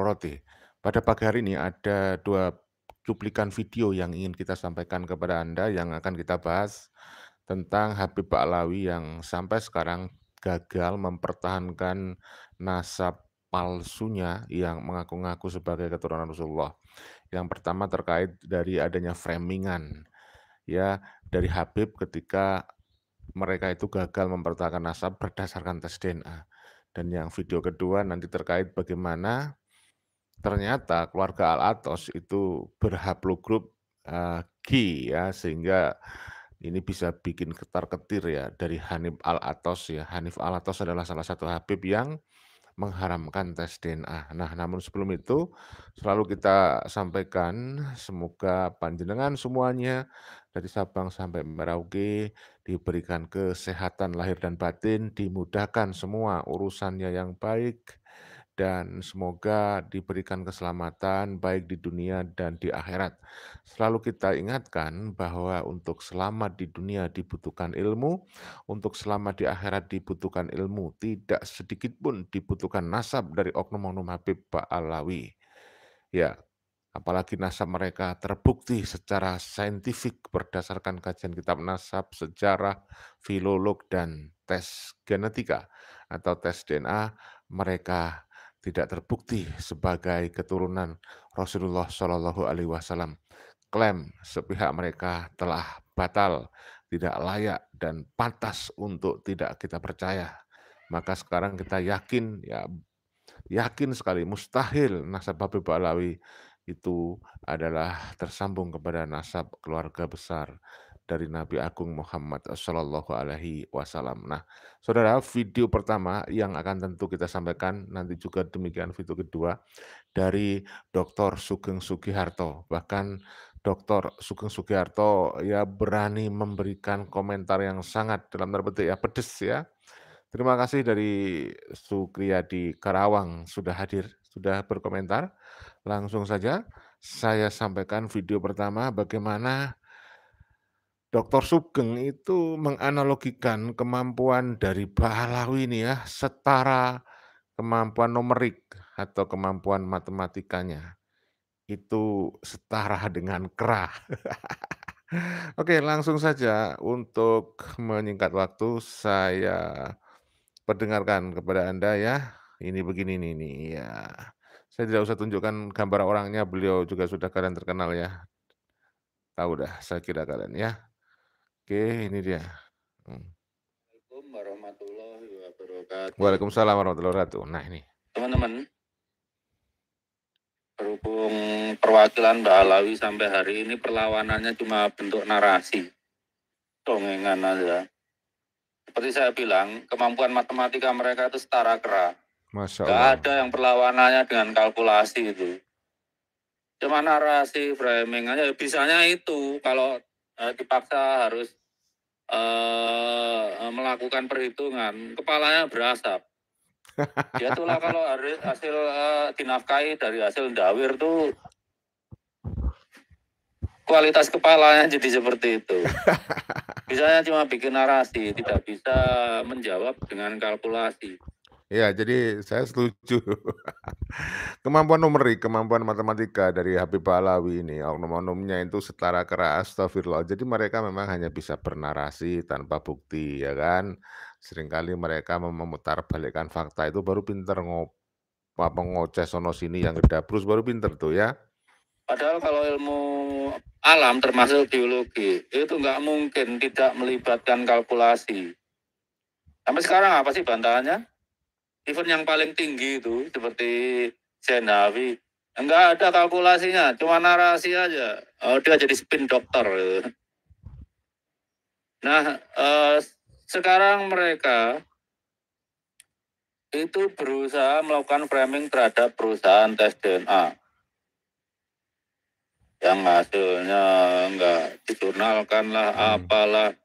roti. Pada pagi hari ini ada 2 cuplikan video yang ingin kita sampaikan kepada Anda yang akan kita bahas tentang Habib Ba'alawi yang sampai sekarang gagal mempertahankan nasab palsunya yang mengaku-ngaku sebagai keturunan Rasulullah. Yang pertama terkait dari adanya framingan ya dari Habib ketika mereka itu gagal mempertahankan nasab berdasarkan tes DNA. Dan yang video kedua nanti terkait bagaimana ternyata keluarga Al-Athos itu berhaplogrup, G ya, sehingga ini bisa bikin ketar-ketir ya dari Hanif Al-Athos ya. Hanif Al-Athos adalah salah satu Habib yang mengharamkan tes DNA. Nah, namun sebelum itu selalu kita sampaikan semoga panjenengan semuanya dari Sabang sampai Merauke diberikan kesehatan lahir dan batin, dimudahkan semua urusannya yang baik, dan semoga diberikan keselamatan baik di dunia dan di akhirat. Selalu kita ingatkan bahwa untuk selamat di dunia dibutuhkan ilmu, untuk selamat di akhirat dibutuhkan ilmu, tidak sedikit pun dibutuhkan nasab dari oknum-oknum Habib Ba'alawi. Ya, apalagi nasab mereka terbukti secara saintifik berdasarkan kajian kitab nasab, sejarah, filolog, dan tes genetika atau tes DNA, mereka tidak terbukti sebagai keturunan Rasulullah Shallallahu Alaihi Wasallam. Klaim sepihak mereka telah batal, tidak layak, dan pantas untuk tidak kita percaya. Maka sekarang kita yakin, ya yakin sekali, mustahil nasab Habib Ba'alawi itu adalah tersambung kepada nasab keluarga besar dari Nabi Agung Muhammad Shallallahu Alaihi Wasallam. Nah, saudara, video pertama yang akan tentu kita sampaikan, nanti juga demikian video kedua, dari Dr. Sugeng Sugiharto. Bahkan Dr. Sugeng Sugiharto ya berani memberikan komentar yang sangat dalam tanda petik ya pedes ya. Terima kasih dari Sukriyadi Karawang sudah hadir, sudah berkomentar. Langsung saja saya sampaikan video pertama bagaimana Dr. Sugeng itu menganalogikan kemampuan dari Ba'alawi ini ya, setara kemampuan numerik atau kemampuan matematikanya. Itu setara dengan kera. Oke, langsung saja untuk menyingkat waktu saya perdengarkan kepada Anda ya. Ini begini nih, ya. Saya tidak usah tunjukkan gambar orangnya, beliau juga sudah kalian terkenal ya. Tahu dah saya kira kalian ya. Oke, ini dia. Hmm. Assalamualaikum warahmatullahi wabarakatuh. Waalaikumsalam warahmatullahi wabarakatuh. Nah ini. Teman-teman, berhubung perwakilan Mbak Alawi sampai hari ini perlawanannya cuma bentuk narasi, dongengan aja. Seperti saya bilang, kemampuan matematika mereka itu setara kera. Masya Gak Allah. ada yang perlawanannya dengan kalkulasi itu. Cuma narasi, framing aja. Bisanya itu, kalau dipaksa harus melakukan perhitungan, kepalanya berasap. Ya itulah kalau hasil dinafkahi dari hasil dawir tuh kualitas kepalanya jadi seperti itu. Bisanya cuma bikin narasi, tidak bisa menjawab dengan kalkulasi. Ya, jadi saya setuju. Kemampuan numerik, kemampuan matematika dari Habib Ba'alawi ini, oknum-oknumnya itu setara kera, astagfirullah. Jadi mereka memang hanya bisa bernarasi tanpa bukti, ya kan. Seringkali mereka memutarbalikkan fakta itu baru pinter ngoceh sono sini yang gedabrus baru pinter tuh ya. Padahal kalau ilmu alam termasuk biologi, itu nggak mungkin tidak melibatkan kalkulasi. Sampai sekarang apa sih bantahannya? Even yang paling tinggi itu, seperti Zenawi, enggak ada kalkulasinya, cuma narasi aja. Oh, dia jadi spin dokter. Nah, sekarang mereka itu berusaha melakukan framing terhadap perusahaan tes DNA yang hasilnya enggak dijurnalkan lah, apalah.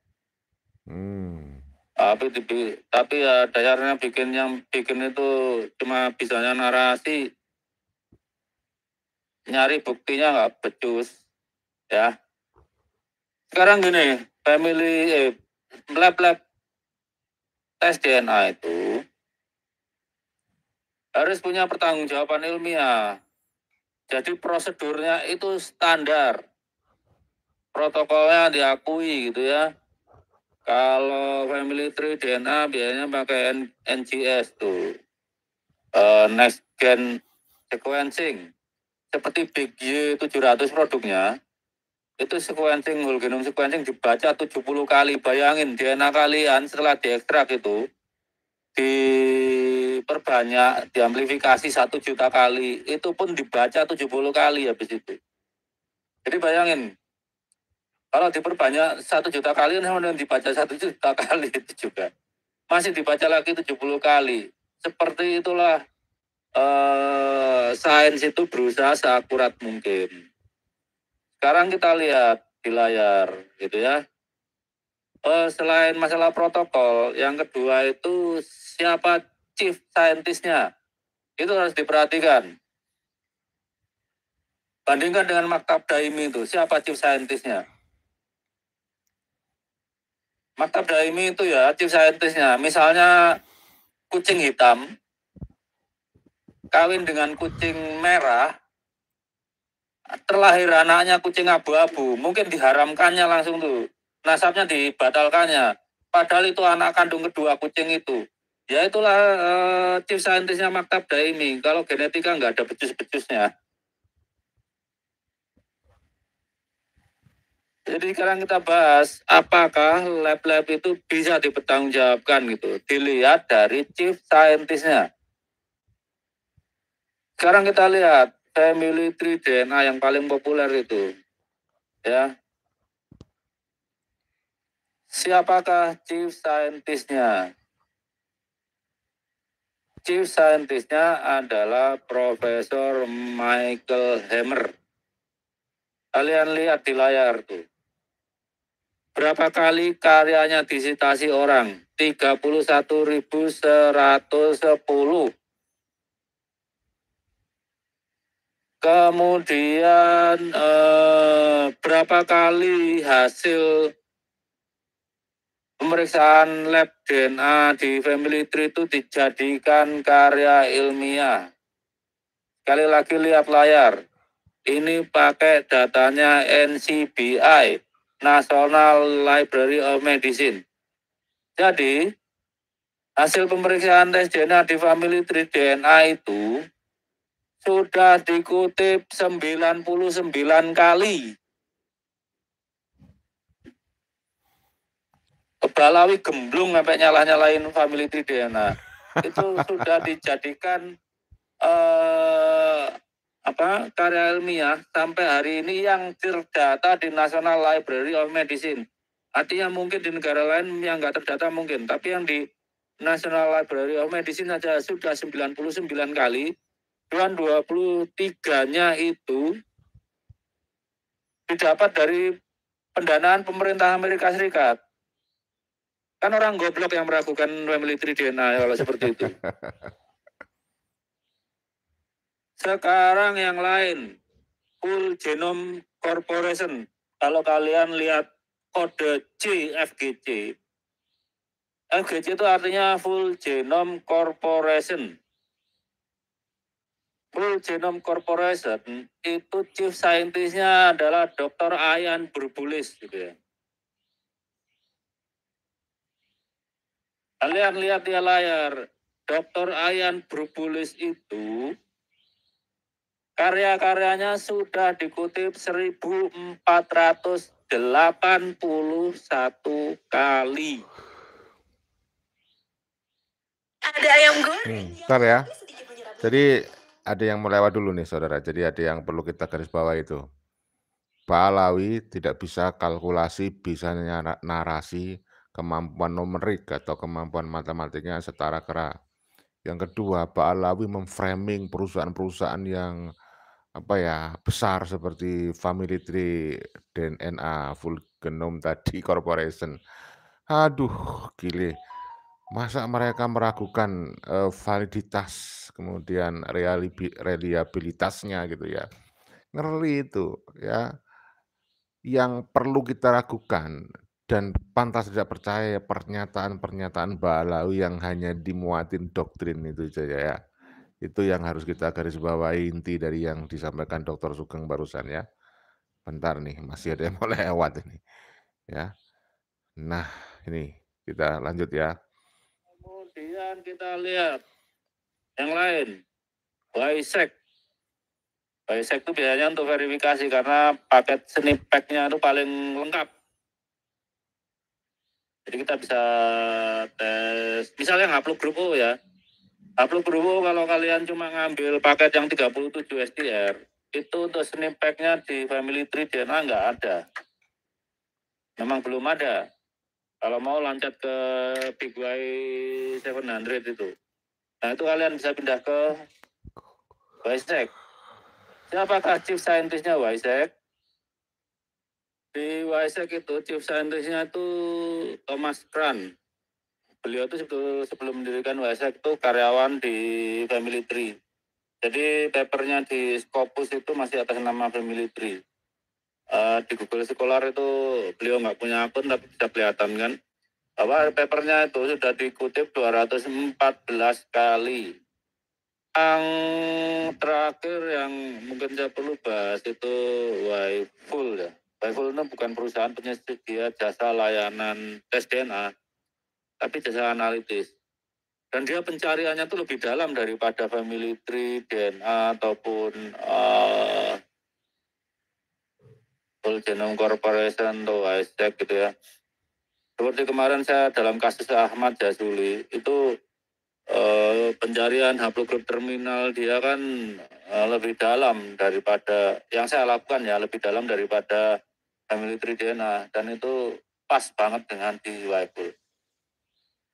Tapi ya dasarnya yang bikin itu cuma bisanya narasi, nyari buktinya nggak becus, ya. Sekarang gini, lab tes DNA itu harus punya pertanggungjawaban ilmiah. Jadi prosedurnya itu standar, protokolnya diakui gitu ya. Kalau family tree DNA biasanya pakai NGS tuh, next gen sequencing. Seperti Big Y 700 produknya, itu sequencing, whole genome sequencing dibaca 70 kali. Bayangin DNA kalian setelah diekstrak itu, diperbanyak, diamplifikasi 1 juta kali, itu pun dibaca 70 kali habis itu. Jadi bayangin, kalau diperbanyak 1 juta kali, sama dengan dibaca 1 juta kali itu juga. Masih dibaca lagi 70 kali. Seperti itulah sains itu berusaha seakurat mungkin. Sekarang kita lihat di layar, gitu ya. Selain masalah protokol, yang kedua itu siapa chief scientist-nya. Itu harus diperhatikan. Bandingkan dengan Maktab Daimi itu, siapa chief scientist-nya. Maktab Daimi itu ya chief scientist-nya. Misalnya kucing hitam, kawin dengan kucing merah, terlahir anaknya kucing abu-abu, mungkin diharamkannya langsung tuh. Nasabnya dibatalkannya. Padahal itu anak kandung kedua kucing itu. Ya itulah chief scientist-nya Maktab Daimi. Kalau genetika nggak ada becus-becusnya. Jadi sekarang kita bahas apakah lab-lab itu bisa dipertanggungjawabkan gitu. Dilihat dari chief scientist-nya. Sekarang kita lihat family tree DNA yang paling populer itu. Ya. Siapakah chief scientist-nya? Chief scientist-nya adalah Profesor Michael Hammer. Kalian lihat di layar tuh. Berapa kali karyanya disitasi orang? 31.110. Kemudian berapa kali hasil pemeriksaan lab DNA di family tree itu dijadikan karya ilmiah? Sekali lagi lihat layar. Ini pakai datanya NCBI, National Library of Medicine. Jadi, hasil pemeriksaan tes DNA di family tree DNA itu sudah dikutip 99 kali. Balawi gemblung sampai nyalain family tree DNA. Itu sudah dijadikan karya ilmiah sampai hari ini yang terdata di National Library of Medicine. Artinya mungkin di negara lain yang nggak terdata mungkin, tapi yang di National Library of Medicine saja sudah 99 kali, dan 23-nya itu didapat dari pendanaan pemerintah Amerika Serikat. Kan orang goblok yang meragukan family tree DNA kalau seperti itu. Sekarang yang lain, Full Genome Corporation. Kalau kalian lihat kode C, FGC. FGC itu artinya Full Genome Corporation. Full Genome Corporation itu chief scientist-nya adalah Dr. Ian Burbulis gitu ya. Kalian lihat di layar, Dr. Ian Burbulis itu karya-karyanya sudah dikutip 1481 kali. Ada ayam goreng. Bentar ya. Jadi ada yang melewat dulu nih saudara. Jadi ada yang perlu kita garis bawah itu. Pak Alawi tidak bisa kalkulasi, bisa narasi, kemampuan numerik atau kemampuan matematiknya setara kera. Yang kedua, Pak Alawi memframing perusahaan-perusahaan yang besar seperti Family Tree, DNA, Full Genome tadi Corporation. Aduh, gile. Masa mereka meragukan validitas, kemudian reliabilitasnya gitu ya. Ngeri itu ya. Yang perlu kita ragukan dan pantas tidak percaya pernyataan-pernyataan Ba'alawi yang hanya dimuatin doktrin itu saja ya. Itu yang harus kita garis bawahi inti dari yang disampaikan Dokter Sugeng barusan ya. Bentar nih, masih ada yang mau lewat ini, ya. Nah, ini kita lanjut ya. Kemudian kita lihat yang lain, WiSec. WiSec itu biasanya untuk verifikasi karena paket snippack-nya itu paling lengkap. Jadi kita bisa tes, misalnya Haplo Group O ya. Haplo Group O kalau kalian cuma ngambil paket yang 37 SDR, itu untuk snippack-nya di Family Tree DNA nggak ada. Memang belum ada. Kalau mau loncat ke Big Y 700 itu. Nah itu kalian bisa pindah ke WiSec. Siapakah chief scientist-nya WiSec? Di WiSec itu chief scientist-nya itu Thomas Kran. Beliau itu sebelum mendirikan WiSec itu karyawan di Family Tree. Jadi papernya di Scopus itu masih atas nama Family Tree. Di Google Scholar itu beliau nggak punya akun tapi bisa kelihatan kan. Bahwa papernya itu sudah dikutip 214 kali. Yang terakhir yang mungkin saya perlu bahas itu Yfull ya. Yfull itu bukan perusahaan penyedia jasa layanan tes DNA, tapi jasa analitis. Dan dia pencariannya itu lebih dalam daripada Family Tree, DNA, ataupun Whole Genome Corporation atau WiSec gitu ya. Seperti kemarin saya dalam kasus Ahmad Jazuli, itu pencarian haplogroup terminal dia kan lebih dalam daripada yang saya lakukan ya, lebih dalam daripada Family Tree DNA, dan itu pas banget dengan di Yfull.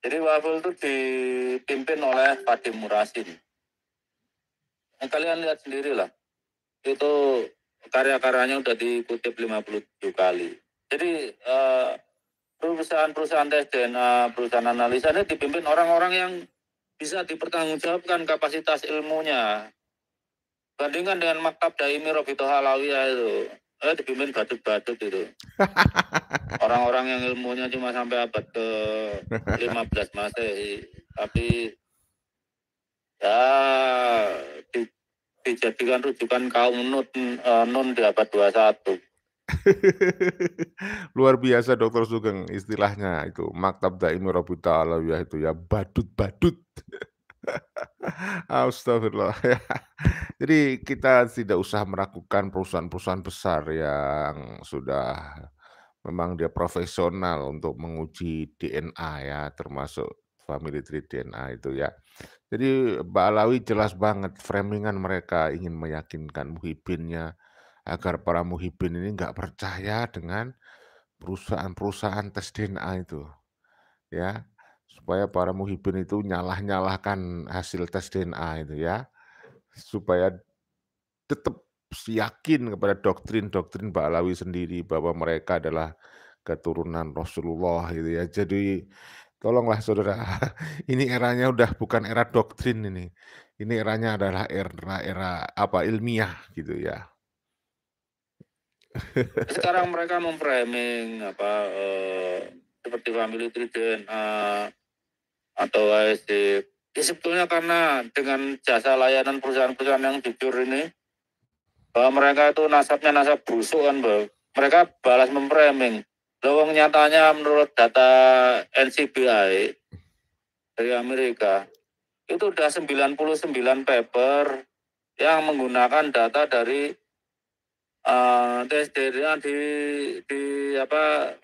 Jadi Yfull itu dipimpin oleh Fadim Murasin. Nah, kalian lihat sendiri lah, itu karya-karyanya udah dikutip 57 kali. Jadi perusahaan-perusahaan tes DNA, perusahaan analisa ini dipimpin orang-orang yang bisa dipertanggungjawabkan kapasitas ilmunya. Bandingkan dengan Maktab Daimi Robito Halawiyah itu, dipimpin badut-badut itu. Orang-orang yang ilmunya cuma sampai abad ke 15 Masehi, tapi ya dijadikan rujukan kaum Nun di abad 21. Luar biasa Dokter Sugeng istilahnya itu, Maktab Daimi Robita Alawiyah itu ya, badut-badut. Astagfirullah ya. Jadi kita tidak usah meragukan perusahaan-perusahaan besar yang sudah memang dia profesional untuk menguji DNA ya, termasuk Family Tree DNA itu ya. Jadi Mbak Alawi jelas banget framingan mereka ingin meyakinkan muhibinnya agar para muhibin ini nggak percaya dengan perusahaan-perusahaan tes DNA itu, ya. Supaya para muhibin itu nyalah-nyalahkan hasil tes DNA itu ya, supaya tetap yakin kepada doktrin-doktrin Mbak Alawi sendiri bahwa mereka adalah keturunan Rasulullah gitu ya. Jadi tolonglah saudara, ini eranya udah bukan era doktrin ini. Ini eranya adalah era apa, ilmiah gitu ya. Sekarang mereka memframing seperti Family Tree DNA atau WiSec. Ya, sebetulnya karena dengan jasa layanan perusahaan-perusahaan yang jujur ini, bahwa mereka itu nasabnya nasab busuk kan, Bang. Mereka balas memframing. Lawang nyatanya menurut data NCBI dari Amerika, itu udah 99 paper yang menggunakan data dari tes DNA di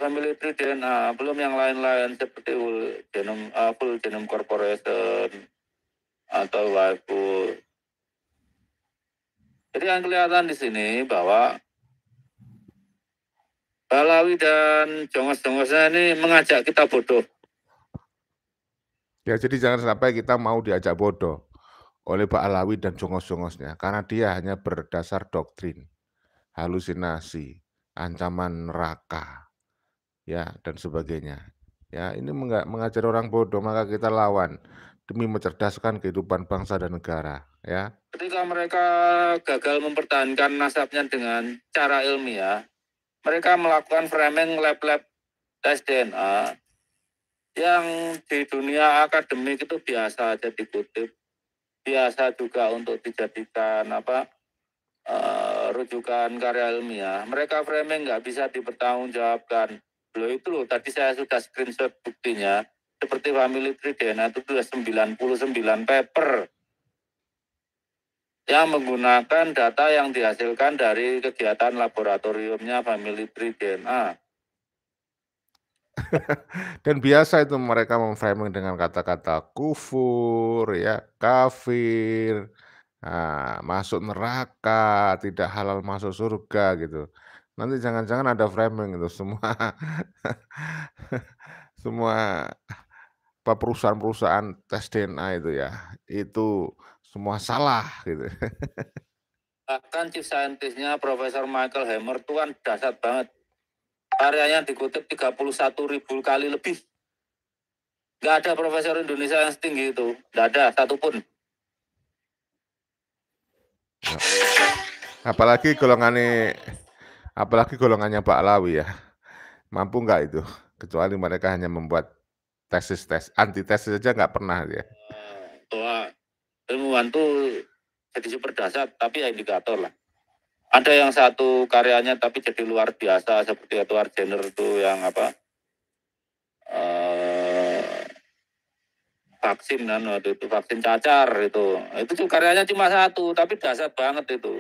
Family Tree DNA, belum yang lain-lain seperti Full Genome Corporation atau Yfull. Jadi yang kelihatan di sini bahwa Balawi dan jongos-jongosnya ini mengajak kita bodoh. Ya jadi jangan sampai kita mau diajak bodoh oleh Pak Alawi dan jongos-jongosnya, karena dia hanya berdasar doktrin, halusinasi, ancaman neraka, ya dan sebagainya. Ya ini mengajari orang bodoh, maka kita lawan demi mencerdaskan kehidupan bangsa dan negara, ya. Ketika mereka gagal mempertahankan nasabnya dengan cara ilmiah, mereka melakukan framing lab-lab tes DNA yang di dunia akademik itu biasa aja dikutip. biasa juga untuk dijadikan rujukan karya ilmiah. Mereka framing nggak bisa dipertanggungjawabkan. Loh itu loh, tadi saya sudah screenshot buktinya. Seperti family tree DNA itu sudah 99 paper yang menggunakan data yang dihasilkan dari kegiatan laboratoriumnya family tree DNA. Dan biasa itu mereka memframing dengan kata-kata kufur, ya, kafir, masuk neraka, tidak halal masuk surga gitu. Nanti jangan-jangan ada framing itu semua semua perusahaan-perusahaan tes DNA itu ya, itu semua salah gitu. Bahkan chief scientist-nya Profesor Michael Hammer itu kan dahsyat banget. Karyanya dikutip 31.000 kali lebih. Nggak ada profesor Indonesia yang setinggi itu. Nggak ada satupun. Apalagi golongannya Pak Lawi ya, mampu nggak itu? Kecuali mereka hanya membuat antitesis saja nggak pernah dia. Bahwa ilmuwan tuh jadi super dahsyat, tapi ya indikator lah. Ada yang satu karyanya tapi jadi luar biasa seperti Edward Jenner itu yang vaksin kan waktu itu, vaksin cacar itu tuh karyanya cuma satu tapi dahsyat banget itu.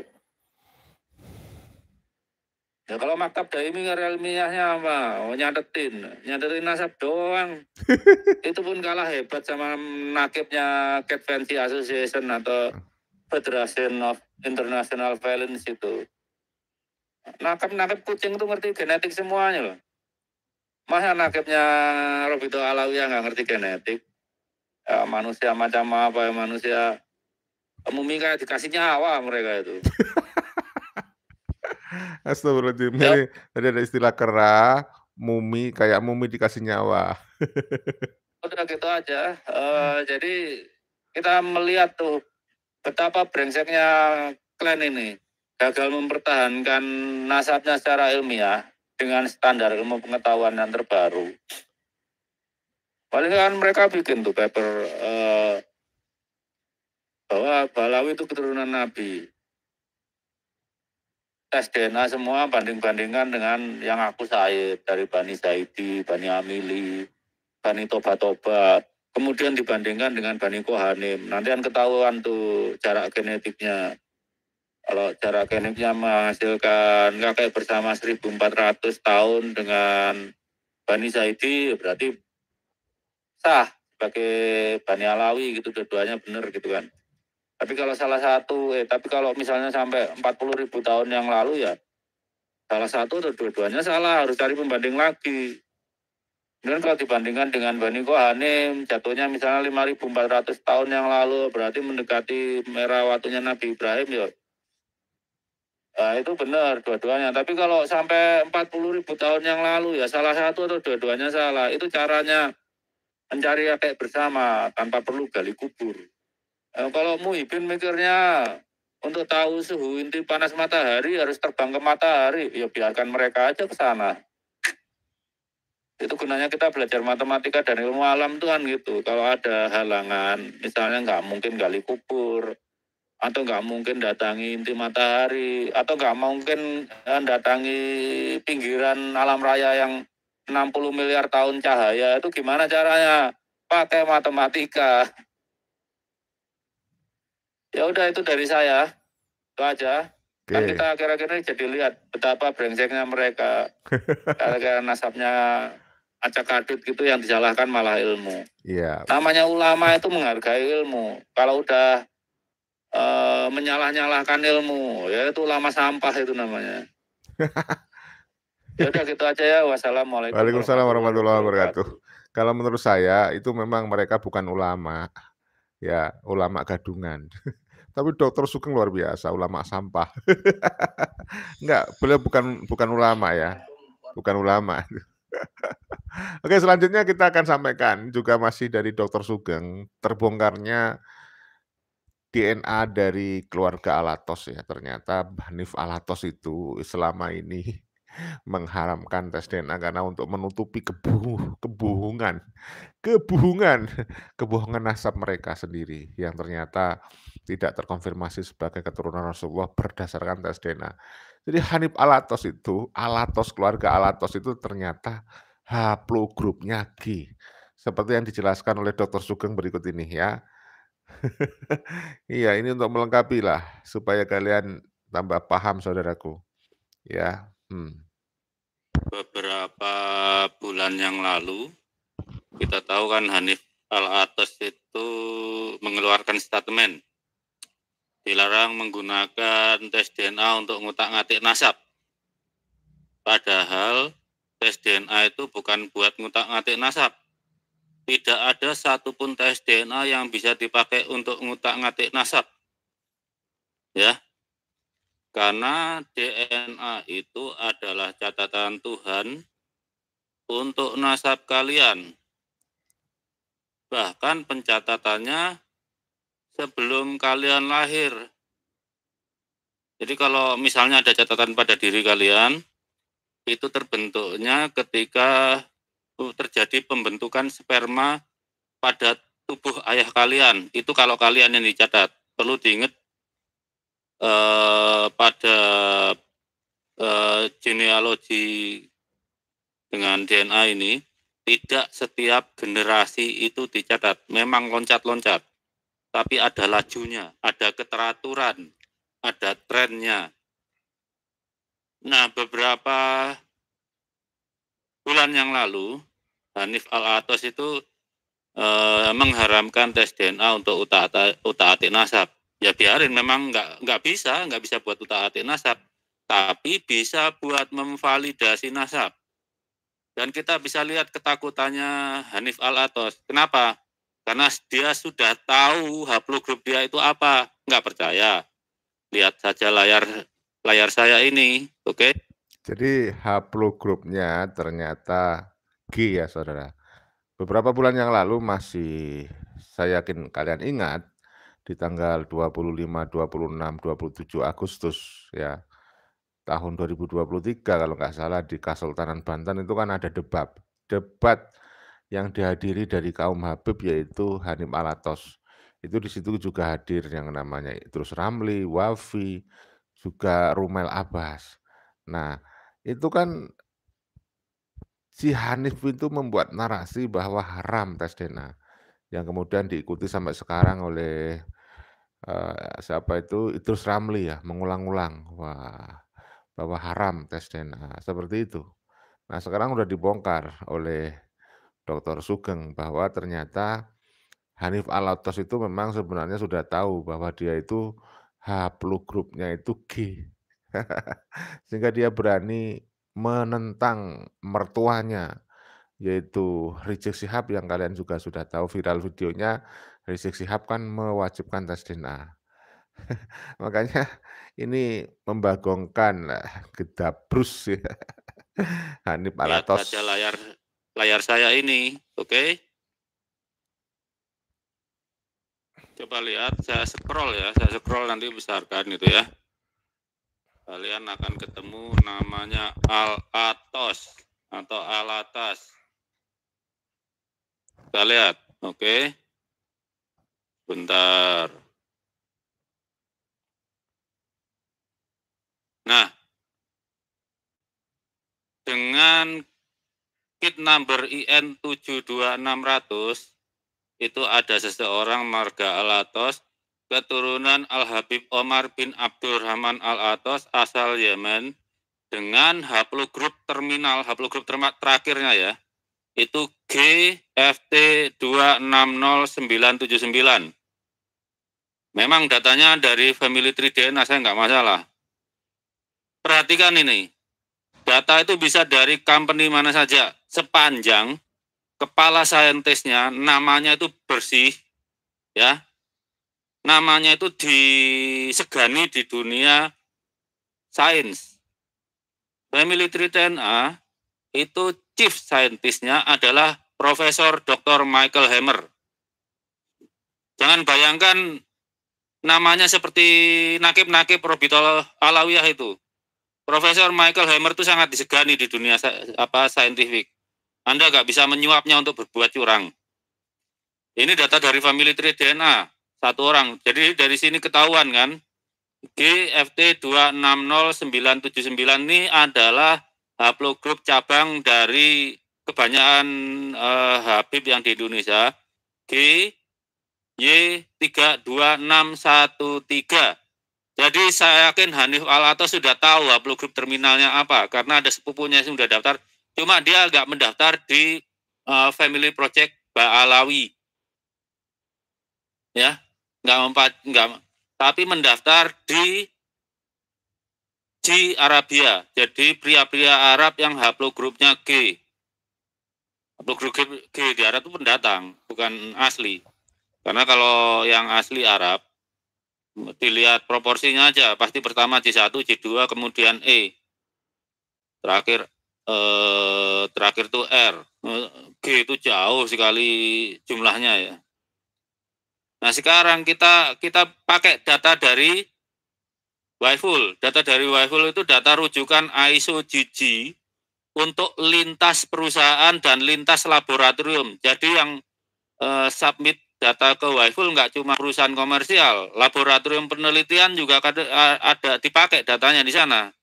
Ya kalau maktab daimi karya ilmiahnya apa? Nyatetin nasab doang. Itu pun kalah hebat sama nakibnya Cat Fancy Association atau Federation of International Violence itu. Nakib kucing itu ngerti genetik semuanya loh. Masa nakibnya Robito Alawi nggak ngerti genetik? Ya, manusia macam apa ya manusia? Mumi kayak dikasih nyawa mereka itu. Astagfirullahaladzim, Ya, ini tadi ada istilah kera, mumi, kayak mumi dikasih nyawa. udah gitu aja. Jadi kita melihat tuh betapa brengseknya klan ini gagal mempertahankan nasabnya secara ilmiah dengan standar ilmu pengetahuan yang terbaru. Paling kan mereka bikin tuh paper bahwa Balawi itu keturunan Nabi. Tes DNA semua banding-bandingkan dengan yang aku Said dari Bani Saidi, Bani Amili, Bani Toba-Toba. Kemudian dibandingkan dengan Bani Kohanim. Nanti kan ketahuan tuh jarak genetiknya. Kalau jarak genetiknya menghasilkan kakek bersama 1.400 tahun dengan Bani Saidi, berarti sah sebagai Bani Alawi gitu, dua-duanya benar gitu kan. Tapi kalau tapi kalau misalnya sampai 40.000 tahun yang lalu ya, salah satu atau dua-duanya salah, harus cari pembanding lagi. Dan kalau dibandingkan dengan Bani Kohanim, jatuhnya misalnya 5.400 tahun yang lalu, berarti mendekati merah waktunya Nabi Ibrahim ya. Nah, itu benar dua-duanya. Tapi kalau sampai 40.000 tahun yang lalu ya salah satu atau dua-duanya salah. Itu caranya mencari kakek bersama tanpa perlu gali kubur. Kalau Muhyiddin mikirnya untuk tahu suhu inti panas matahari harus terbang ke matahari, ya biarkan mereka aja ke sana. Itu gunanya kita belajar matematika dan ilmu alam tuh kan gitu. Kalau ada halangan, misalnya nggak mungkin gali kubur, atau nggak mungkin datangi inti matahari, atau nggak mungkin datangi pinggiran alam raya yang 60 miliar tahun cahaya, itu gimana caranya? Pakai matematika. Ya udah itu dari saya, itu aja. Kan Oke. kita kira-kira jadi lihat betapa brengseknya mereka, gara-gara nasabnya acak adut gitu yang disalahkan malah ilmu. Iya. Namanya ulama itu menghargai ilmu. Kalau udah menyalah-nyalahkan ilmu, ya itu ulama sampah itu namanya. Ya udah gitu aja ya. Wassalamualaikum Waalaikumsalam warahmatullahi warahmatullahi wabarakatuh. wabarakatuh. Kalau menurut saya itu memang mereka bukan ulama, ya ulama gadungan. Tapi Dokter Sugeng luar biasa, ulama sampah. Enggak, beliau bukan ulama ya, bukan ulama. Oke, selanjutnya kita akan sampaikan juga masih dari Dokter Sugeng, terbongkarnya DNA dari keluarga Alatos ya. Ternyata Hanif Alatos itu selama ini mengharamkan tes DNA karena untuk menutupi kebohongan kebohongan kebohongan nasab mereka sendiri yang ternyata tidak terkonfirmasi sebagai keturunan Rasulullah berdasarkan tes DNA. Jadi Hanif Alatos itu, Alatos, keluarga Alatos itu ternyata haplogrupnya G. Seperti yang dijelaskan oleh Dr. Sugeng berikut ini ya. Iya, ini untuk melengkapi lah supaya kalian tambah paham saudaraku, ya. Beberapa bulan yang lalu, kita tahu kan Hanif Alatos itu mengeluarkan statement dilarang menggunakan tes DNA untuk ngutak-ngatik nasab. Padahal tes DNA itu bukan buat ngutak-ngatik nasab. Tidak ada satupun tes DNA yang bisa dipakai untuk ngutak-ngatik nasab. Ya, karena DNA itu adalah catatan Tuhan untuk nasab kalian. Bahkan pencatatannya sebelum kalian lahir. Jadi kalau misalnya ada catatan pada diri kalian, itu terbentuknya ketika terjadi pembentukan sperma pada tubuh ayah kalian. Itu kalau kalian yang dicatat. Perlu diingat pada genealogi dengan DNA ini, tidak setiap generasi itu dicatat. Memang loncat-loncat, tapi ada lajunya, ada keteraturan, ada trennya. Nah, beberapa bulan yang lalu, Hanif Alatos itu mengharamkan tes DNA untuk utak-atik nasab. Ya biarin, memang nggak bisa buat utak-atik nasab, tapi bisa buat memvalidasi nasab. Dan kita bisa lihat ketakutannya Hanif Alatos. Kenapa? Karena dia sudah tahu haplogrup dia itu apa. Nggak percaya? Lihat saja layar saya ini, oke? Jadi haplogrupnya ternyata G ya saudara. Beberapa bulan yang lalu masih saya yakin kalian ingat di tanggal 25, 26, 27 Agustus ya tahun 2023 kalau nggak salah di Kesultanan Banten itu kan ada debat yang dihadiri dari kaum Habib yaitu Hanim Alatos. Itu di situ juga hadir yang namanya Idrus Ramli, Wafi, juga Rumel Abbas. Nah, itu kan si Hanif itu membuat narasi bahwa haram tes DNA, yang kemudian diikuti sampai sekarang oleh, siapa itu, Idrus Ramli ya, mengulang-ulang, wah, bahwa haram tes DNA, seperti itu. Nah, sekarang udah dibongkar oleh Dr. Sugeng bahwa ternyata Hanif Alatos itu memang sebenarnya sudah tahu bahwa dia itu haplogrupnya itu G. Sehingga dia berani menentang mertuanya, yaitu Rizik Syihab yang kalian juga sudah tahu viral videonya, Rizik Syihab kan mewajibkan tes DNA. Makanya ini membagongkan gedabrus ya, Hanif Lihat Alatos. saja layar saya ini, oke? Coba lihat, saya scroll nanti besarkan itu ya. Kalian akan ketemu namanya Al-Atos atau Alatas. Kita lihat, oke? Bentar. Nah, dengan kit number IN 72600 itu ada seseorang marga Alatos, keturunan Al-Habib Omar bin Abdurrahman Al-Atos asal Yemen dengan haplogrup terakhirnya ya, itu GFT 260979. Memang datanya dari family tree DNA, saya nggak masalah. Perhatikan ini, data itu bisa dari company mana saja, sepanjang kepala saintisnya namanya itu bersih, ya, namanya itu disegani di dunia sains. Family tree DNA itu chief scientistnya adalah Profesor Dr. Michael Hammer. Jangan bayangkan namanya seperti nakib-nakib Robitol Alawiyah itu. Profesor Michael Hammer itu sangat disegani di dunia saintifik. Anda nggak bisa menyuapnya untuk berbuat curang. Ini data dari family tree DNA satu orang. Jadi dari sini ketahuan kan, GFT 260979 ini adalah haplogrup cabang dari kebanyakan Habib yang di Indonesia, GY32613. Jadi saya yakin Hanif Alatos sudah tahu haplogrup terminalnya apa, karena ada sepupunya yang sudah daftar. Cuma dia agak mendaftar di Family Project Ba'alawi, ya, nggak, tapi mendaftar di Arabia. Jadi pria-pria Arab yang haplogrupnya G. Haplogrup G di Arab itu pendatang, bukan asli. Karena kalau yang asli Arab, dilihat proporsinya aja, pasti pertama J1, J2, kemudian E. Terakhir itu R. G itu jauh sekali jumlahnya ya. Nah, sekarang kita pakai data dari WiFull. Data dari WiFull itu data rujukan ISO GG untuk lintas perusahaan dan lintas laboratorium. Jadi yang submit data ke WiFull nggak cuma perusahaan komersial, laboratorium penelitian juga ada dipakai datanya di sana.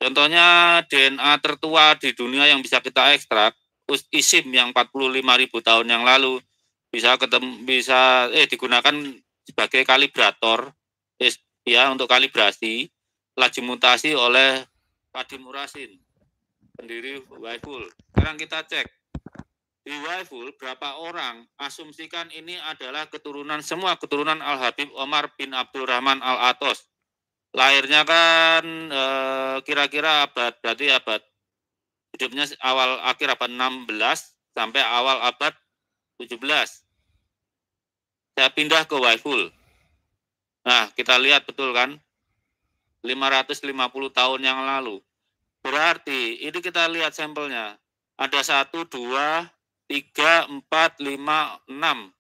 Contohnya DNA tertua di dunia yang bisa kita ekstrak, ISIM yang 45.000 tahun yang lalu bisa digunakan sebagai kalibrator ya, untuk kalibrasi laju mutasi oleh Kadim Urasin, pendiri WiFull. Sekarang kita cek di WiFull berapa orang, asumsikan ini adalah semua keturunan Al-Habib Omar bin Abdurrahman Al-Atos. Lahirnya kan kira-kira berarti abad hidupnya akhir abad 16 sampai awal abad 17. Saya pindah ke WiFull. Nah, kita lihat betul kan, 550 tahun yang lalu. Berarti ini kita lihat sampelnya. Ada 1, 2, 3, 4, 5, 6.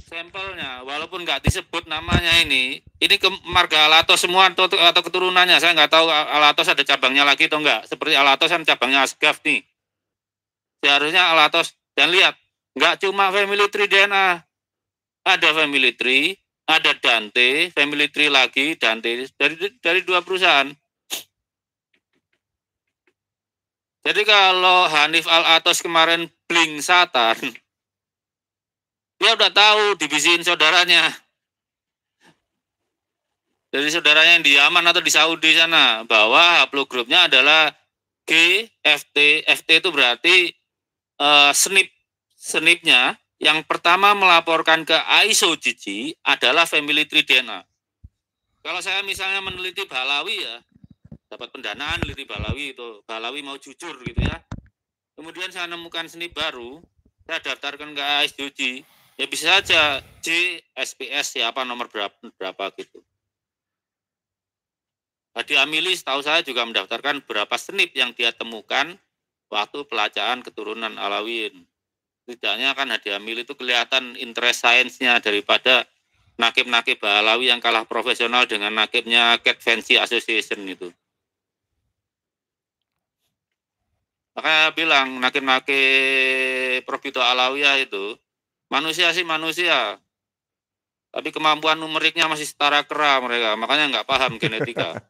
Sampelnya, walaupun nggak disebut namanya ini ke marga Alatos semua atau keturunannya. Saya nggak tahu Alatos ada cabangnya lagi atau enggak. Seperti Alatos kan cabangnya Asgaf nih. Seharusnya Alatos, dan lihat, nggak cuma family tree DNA. Ada family tree, ada Dante, family tree lagi, Dante, dari 2 perusahaan. Jadi kalau Hanif Al-Atos kemarin bling Satan, dia udah tahu divisiin saudaranya. Dari saudaranya yang di Yaman atau di Saudi sana, bahwa haplogrupnya adalah GFT. FT itu berarti SNP-nya yang pertama melaporkan ke ISO GG adalah family tree DNA. Kalau saya misalnya meneliti Ba'alawi ya, dapat pendanaan meneliti Ba'alawi itu, Ba'alawi mau jujur gitu ya. Kemudian saya nemukan SNP baru, saya daftarkan ke ISO GG, ya bisa saja J, SPS siapa nomor berapa gitu. Hadi Amili setahu saya juga mendaftarkan beberapa SNP yang dia temukan waktu pelacakan keturunan Alawiyin. Setidaknya kan Hadi Amili itu kelihatan interest science-nya daripada nakib-nakib Ba'alawi yang kalah profesional dengan nakibnya Cat Fancy Association itu. Makanya bilang nakib-nakib Probito Alawiyah itu manusia sih manusia, tapi kemampuan numeriknya masih setara kera mereka, makanya nggak paham genetika.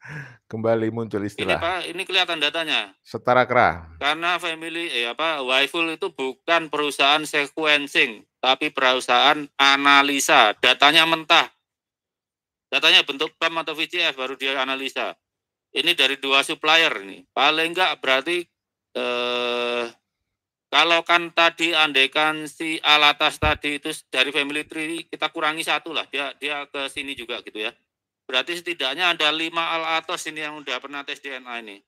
Kembali muncul istilah. Ini kelihatan datanya. Setara kera. Karena family WiFull itu bukan perusahaan sequencing, tapi perusahaan analisa. Datanya mentah. Datanya bentuk PAM atau VCF baru dia analisa. Ini dari 2 supplier nih. Paling enggak berarti kalau kan tadi andaikan si Alatas tadi itu dari family tree kita kurangi 1 lah, dia ke sini juga gitu ya. Berarti setidaknya ada 5 Alatos ini yang udah pernah tes DNA ini.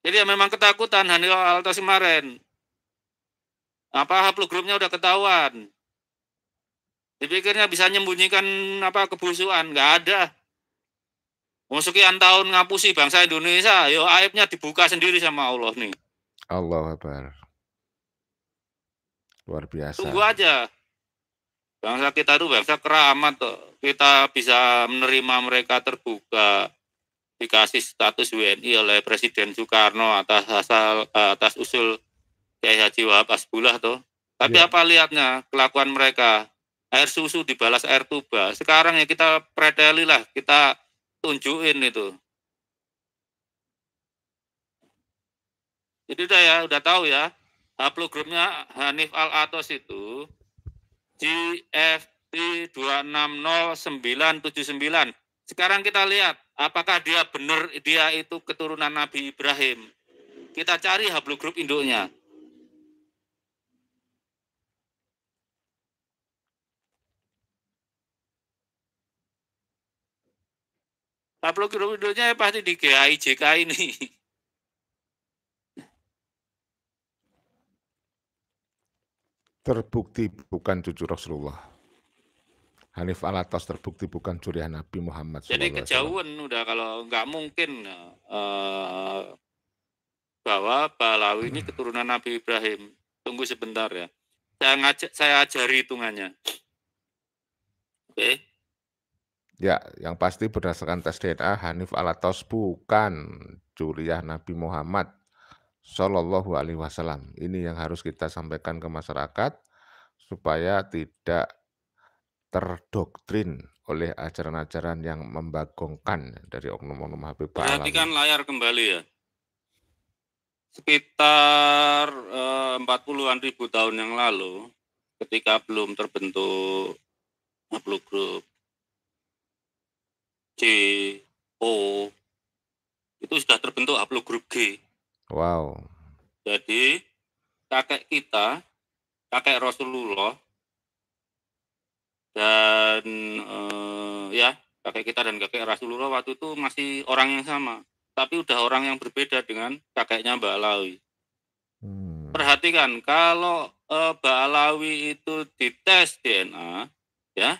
Jadi ya memang ketakutan Hanif Alatos kemarin. Haplogrupnya udah ketahuan. Dipikirnya bisa menyembunyikan kebusukan, nggak ada. Mau sekian tahun ngapusi bangsa Indonesia, yo aibnya dibuka sendiri sama Allah nih. Allahu Akbar. Luar Tunggu biasa. aja. Bangsa kita itu bangsa keramat kok. Kita bisa menerima mereka terbuka, dikasih status WNI oleh Presiden Soekarno atas usul Kiai Haji Wahab Hasbullah tuh. Tapi Ya. apa lihatnya kelakuan mereka? Air susu dibalas air tuba. Sekarang ya kita preteli lah, kita tunjukin itu. Jadi udah tahu ya. Haplogrupnya Hanif Al-Atos itu GFT 2600979. Sekarang kita lihat apakah dia benar dia itu keturunan Nabi Ibrahim. Kita cari haplogrup induknya. Haplogrup induknya pasti di GIJK ini. Terbukti bukan cucu Rasulullah. Hanif Alatas terbukti bukan curian Nabi Muhammad Jadi SAW. kejauhan udah kalau nggak mungkin bahwa Balawi ini keturunan Nabi Ibrahim. Tunggu sebentar ya. Saya ajari hitungannya. Oke. Ya, yang pasti berdasarkan tes DNA Hanif Alatas bukan curiah Nabi Muhammad Shallallahu Alaihi Wasallam. Ini yang harus kita sampaikan ke masyarakat supaya tidak terdoktrin oleh ajaran-ajaran yang membagongkan dari oknum-oknum Habib Perhatikan Ba'alawi. layar kembali ya. Sekitar 40-an ribu tahun yang lalu, ketika belum terbentuk haplogrup C, O, itu sudah terbentuk haplogrup G. Wow. Jadi kakek kita, kakek Rasulullah, dan kakek kita dan kakek Rasulullah waktu itu masih orang yang sama, tapi udah orang yang berbeda dengan kakeknya Mbak Alawi. Perhatikan, kalau Mbak Alawi itu dites DNA, ya,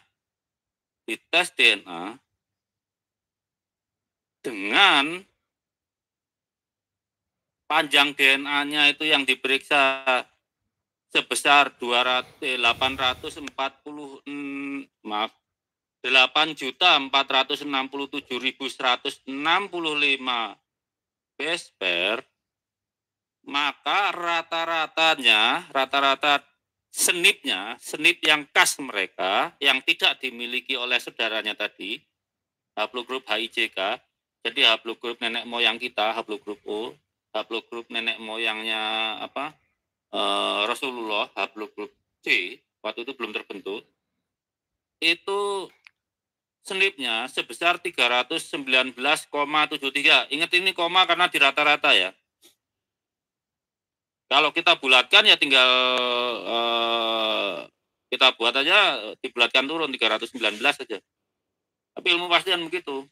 dites DNA dengan panjang DNA-nya itu yang diperiksa sebesar 8.467.165 base pair, maka rata-rata senip yang khas mereka yang tidak dimiliki oleh saudaranya tadi, haplogrup HIJK, jadi haplogrup nenek moyang kita, haplogrup O, haplogrup nenek moyangnya Rasulullah, haplogrup C, waktu itu belum terbentuk, itu senipnya sebesar 319,73. Ingat ini koma karena di rata-rata ya. Kalau kita bulatkan ya tinggal kita buat aja, dibulatkan turun 319 saja. Tapi ilmu pastian begitu.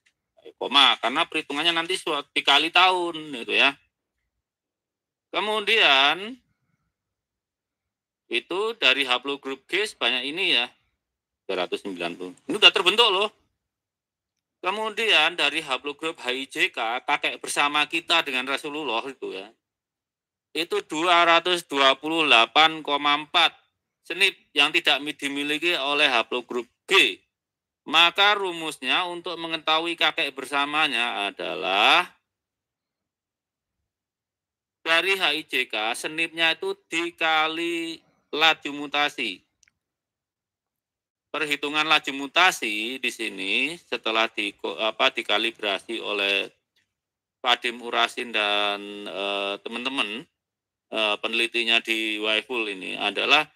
Koma, karena perhitungannya nanti dikali tahun gitu ya. Kemudian itu dari haplogrup G sebanyak ini ya, 390. Ini sudah terbentuk loh. Kemudian dari haplogrup HIJK, kakek bersama kita dengan Rasulullah itu ya, itu 228,4 senip yang tidak dimiliki oleh haplogrup G. Maka rumusnya untuk mengetahui kakek bersamanya adalah dari HIJK senipnya itu dikali laju mutasi. Perhitungan laju mutasi di sini setelah dikalibrasi oleh Pak Dim Urasin dan teman-teman penelitinya di Waiful ini adalah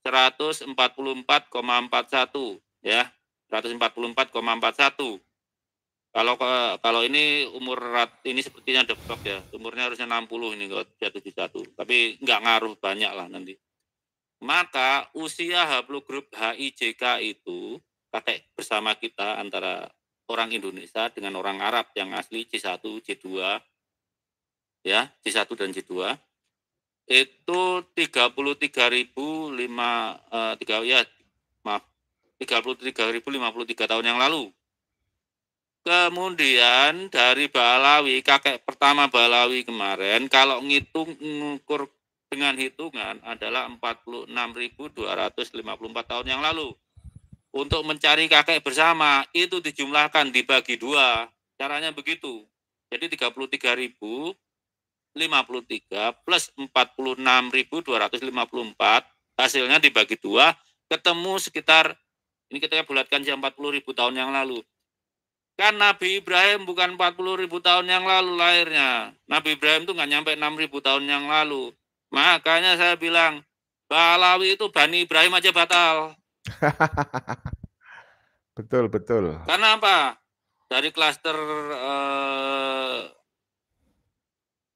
144,41 ya, 144,41. Kalau ini umur ini sepertinya deprok ya, umurnya harusnya 60 ini kalau 71, tapi nggak ngaruh banyak lah nanti. Maka usia haplogrup HIJK itu kakek bersama kita antara orang Indonesia dengan orang Arab yang asli C1, C2, ya, C1 dan C2 itu 33.053 tahun yang lalu. Kemudian dari Ba'alawi, kakek pertama Ba'alawi kemarin, kalau ngukur dengan hitungan adalah 46.254 tahun yang lalu. Untuk mencari kakek bersama, itu dijumlahkan, dibagi 2. Caranya begitu. Jadi 33.053 plus 46.254, hasilnya dibagi 2, ketemu sekitar, ini kita bulatkan 40.000 tahun yang lalu. Kan Nabi Ibrahim bukan 40.000 tahun yang lalu lahirnya. Nabi Ibrahim itu nggak nyampe 6.000 tahun yang lalu. Makanya saya bilang, Ba'alawi itu Bani Ibrahim aja batal. Betul, betul. Karena apa? Dari klaster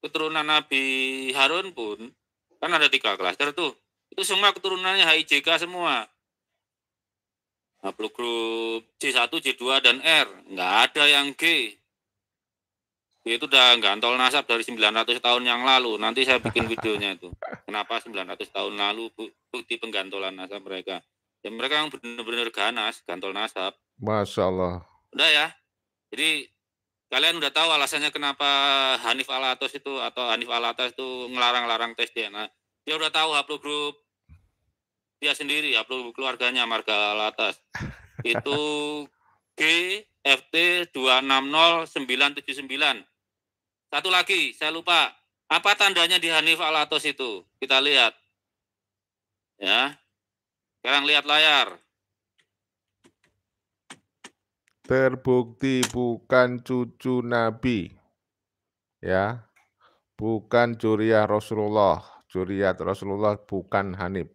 keturunan Nabi Harun pun, kan ada 3 klaster tuh. Itu semua keturunannya HIJK semua. Haplogrup C1, C2, dan R. Nggak ada yang G. Itu udah gantol nasab dari 900 tahun yang lalu. Nanti saya bikin videonya itu. Kenapa 900 tahun lalu bukti penggantolan nasab mereka. Ya mereka yang benar-benar ganas, gantol nasab. Masya Allah. Udah ya. Jadi kalian udah tahu alasannya kenapa Hanif Alatas itu atau Hanif Alatas itu ngelarang-larang tes DNA. Dia udah tahu haplogrup dia sendiri, haplogrup keluarganya marga Alatas. Itu GFT 260979. Satu lagi, saya lupa. Apa tandanya di Hanif Alatas itu? Kita lihat. Ya. Sekarang lihat layar. Terbukti bukan cucu Nabi. Ya. Bukan Dzurriyyah Rasulullah. Dzurriyyah Rasulullah bukan Hanif.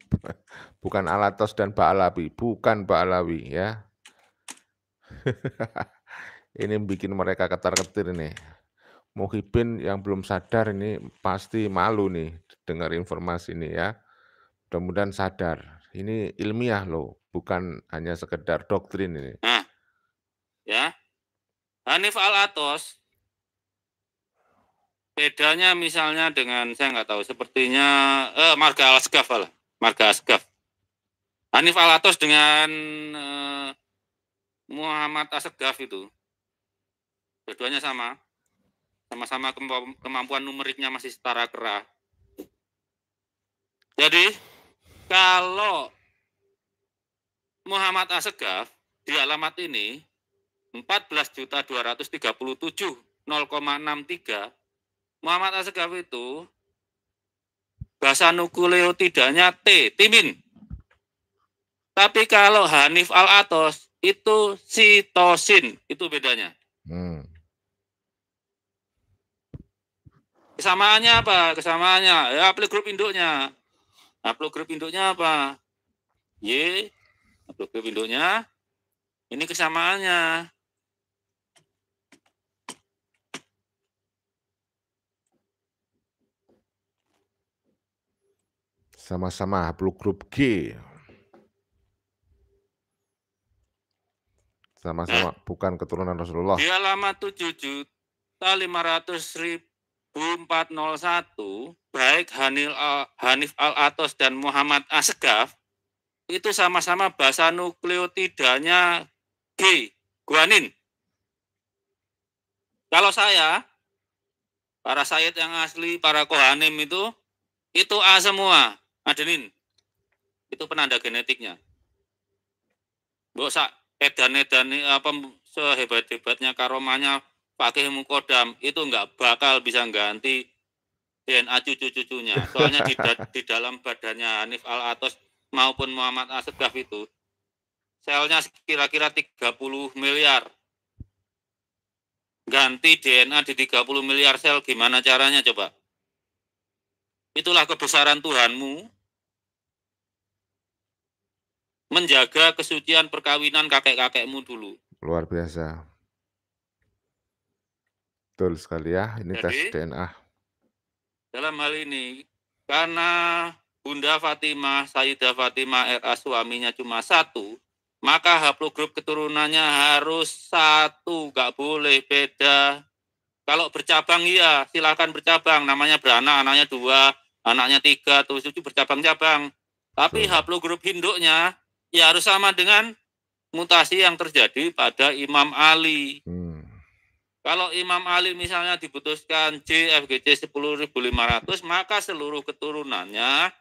Bukan Alatas dan Ba'alawi. Bukan Ba'alawi ya. Ini bikin mereka ketar-ketir nih. Muhyiddin yang belum sadar ini pasti malu nih dengar informasi ini ya. Mudah-mudahan sadar. Ini ilmiah loh, bukan hanya sekedar doktrin ini. Nah, ya. Hanif Alatas bedanya misalnya dengan, saya nggak tahu, sepertinya marga Al-Asgaf lah. Marga Asgaf. Hanif Alatas dengan Muhammad Asgaf itu. Keduanya sama. Sama-sama kemampuan numeriknya masih setara kera. Jadi, kalau Muhammad Asgaf di alamat ini 14.237.0,63, Muhammad Asgaf itu bahasa nukleotidanya T, timin. Tapi kalau Hanif Alatas itu sitosin, itu bedanya. Kesamaannya apa? Kesamaannya ya haplogrup induknya. Haplogrup induknya apa? Y. Haplogrup induknya. Ini kesamaannya. Sama-sama haplogrup G. Sama-sama bukan keturunan Rasulullah. Di alamat 7.500.401, baik Hanif Alatas dan Muhammad Asgaf itu sama-sama bahasa nukleotidanya G, guanin. Kalau saya, para Sayyid yang asli, para Kohanim itu A semua, adenin. Itu penanda genetiknya. Mbok sak edan-edan apa sehebat-hebatnya karomahnya pakai mukodam itu nggak bakal bisa ganti DNA cucu-cucunya. Soalnya di dalam badannya Hanif Alatas maupun Muhammad Asgaf itu selnya kira-kira 30 miliar. Ganti DNA di 30 miliar sel gimana caranya coba? Itulah kebesaran Tuhanmu menjaga kesucian perkawinan kakek-kakekmu dulu. Luar biasa. Betul sekali ya, ini tes DNA. Dalam hal ini, karena Bunda Fatimah, Sayyidah Fatimah RA suaminya cuma 1, maka haplogrup keturunannya harus 1, nggak boleh beda. Kalau bercabang iya, silakan bercabang, namanya beranak, anaknya 2, anaknya 3, terus itu bercabang-cabang. Tapi haplogrup induknya ya harus sama dengan mutasi yang terjadi pada Imam Ali. Kalau Imam Ali misalnya diputuskan JFGC 10.500, maka seluruh keturunannya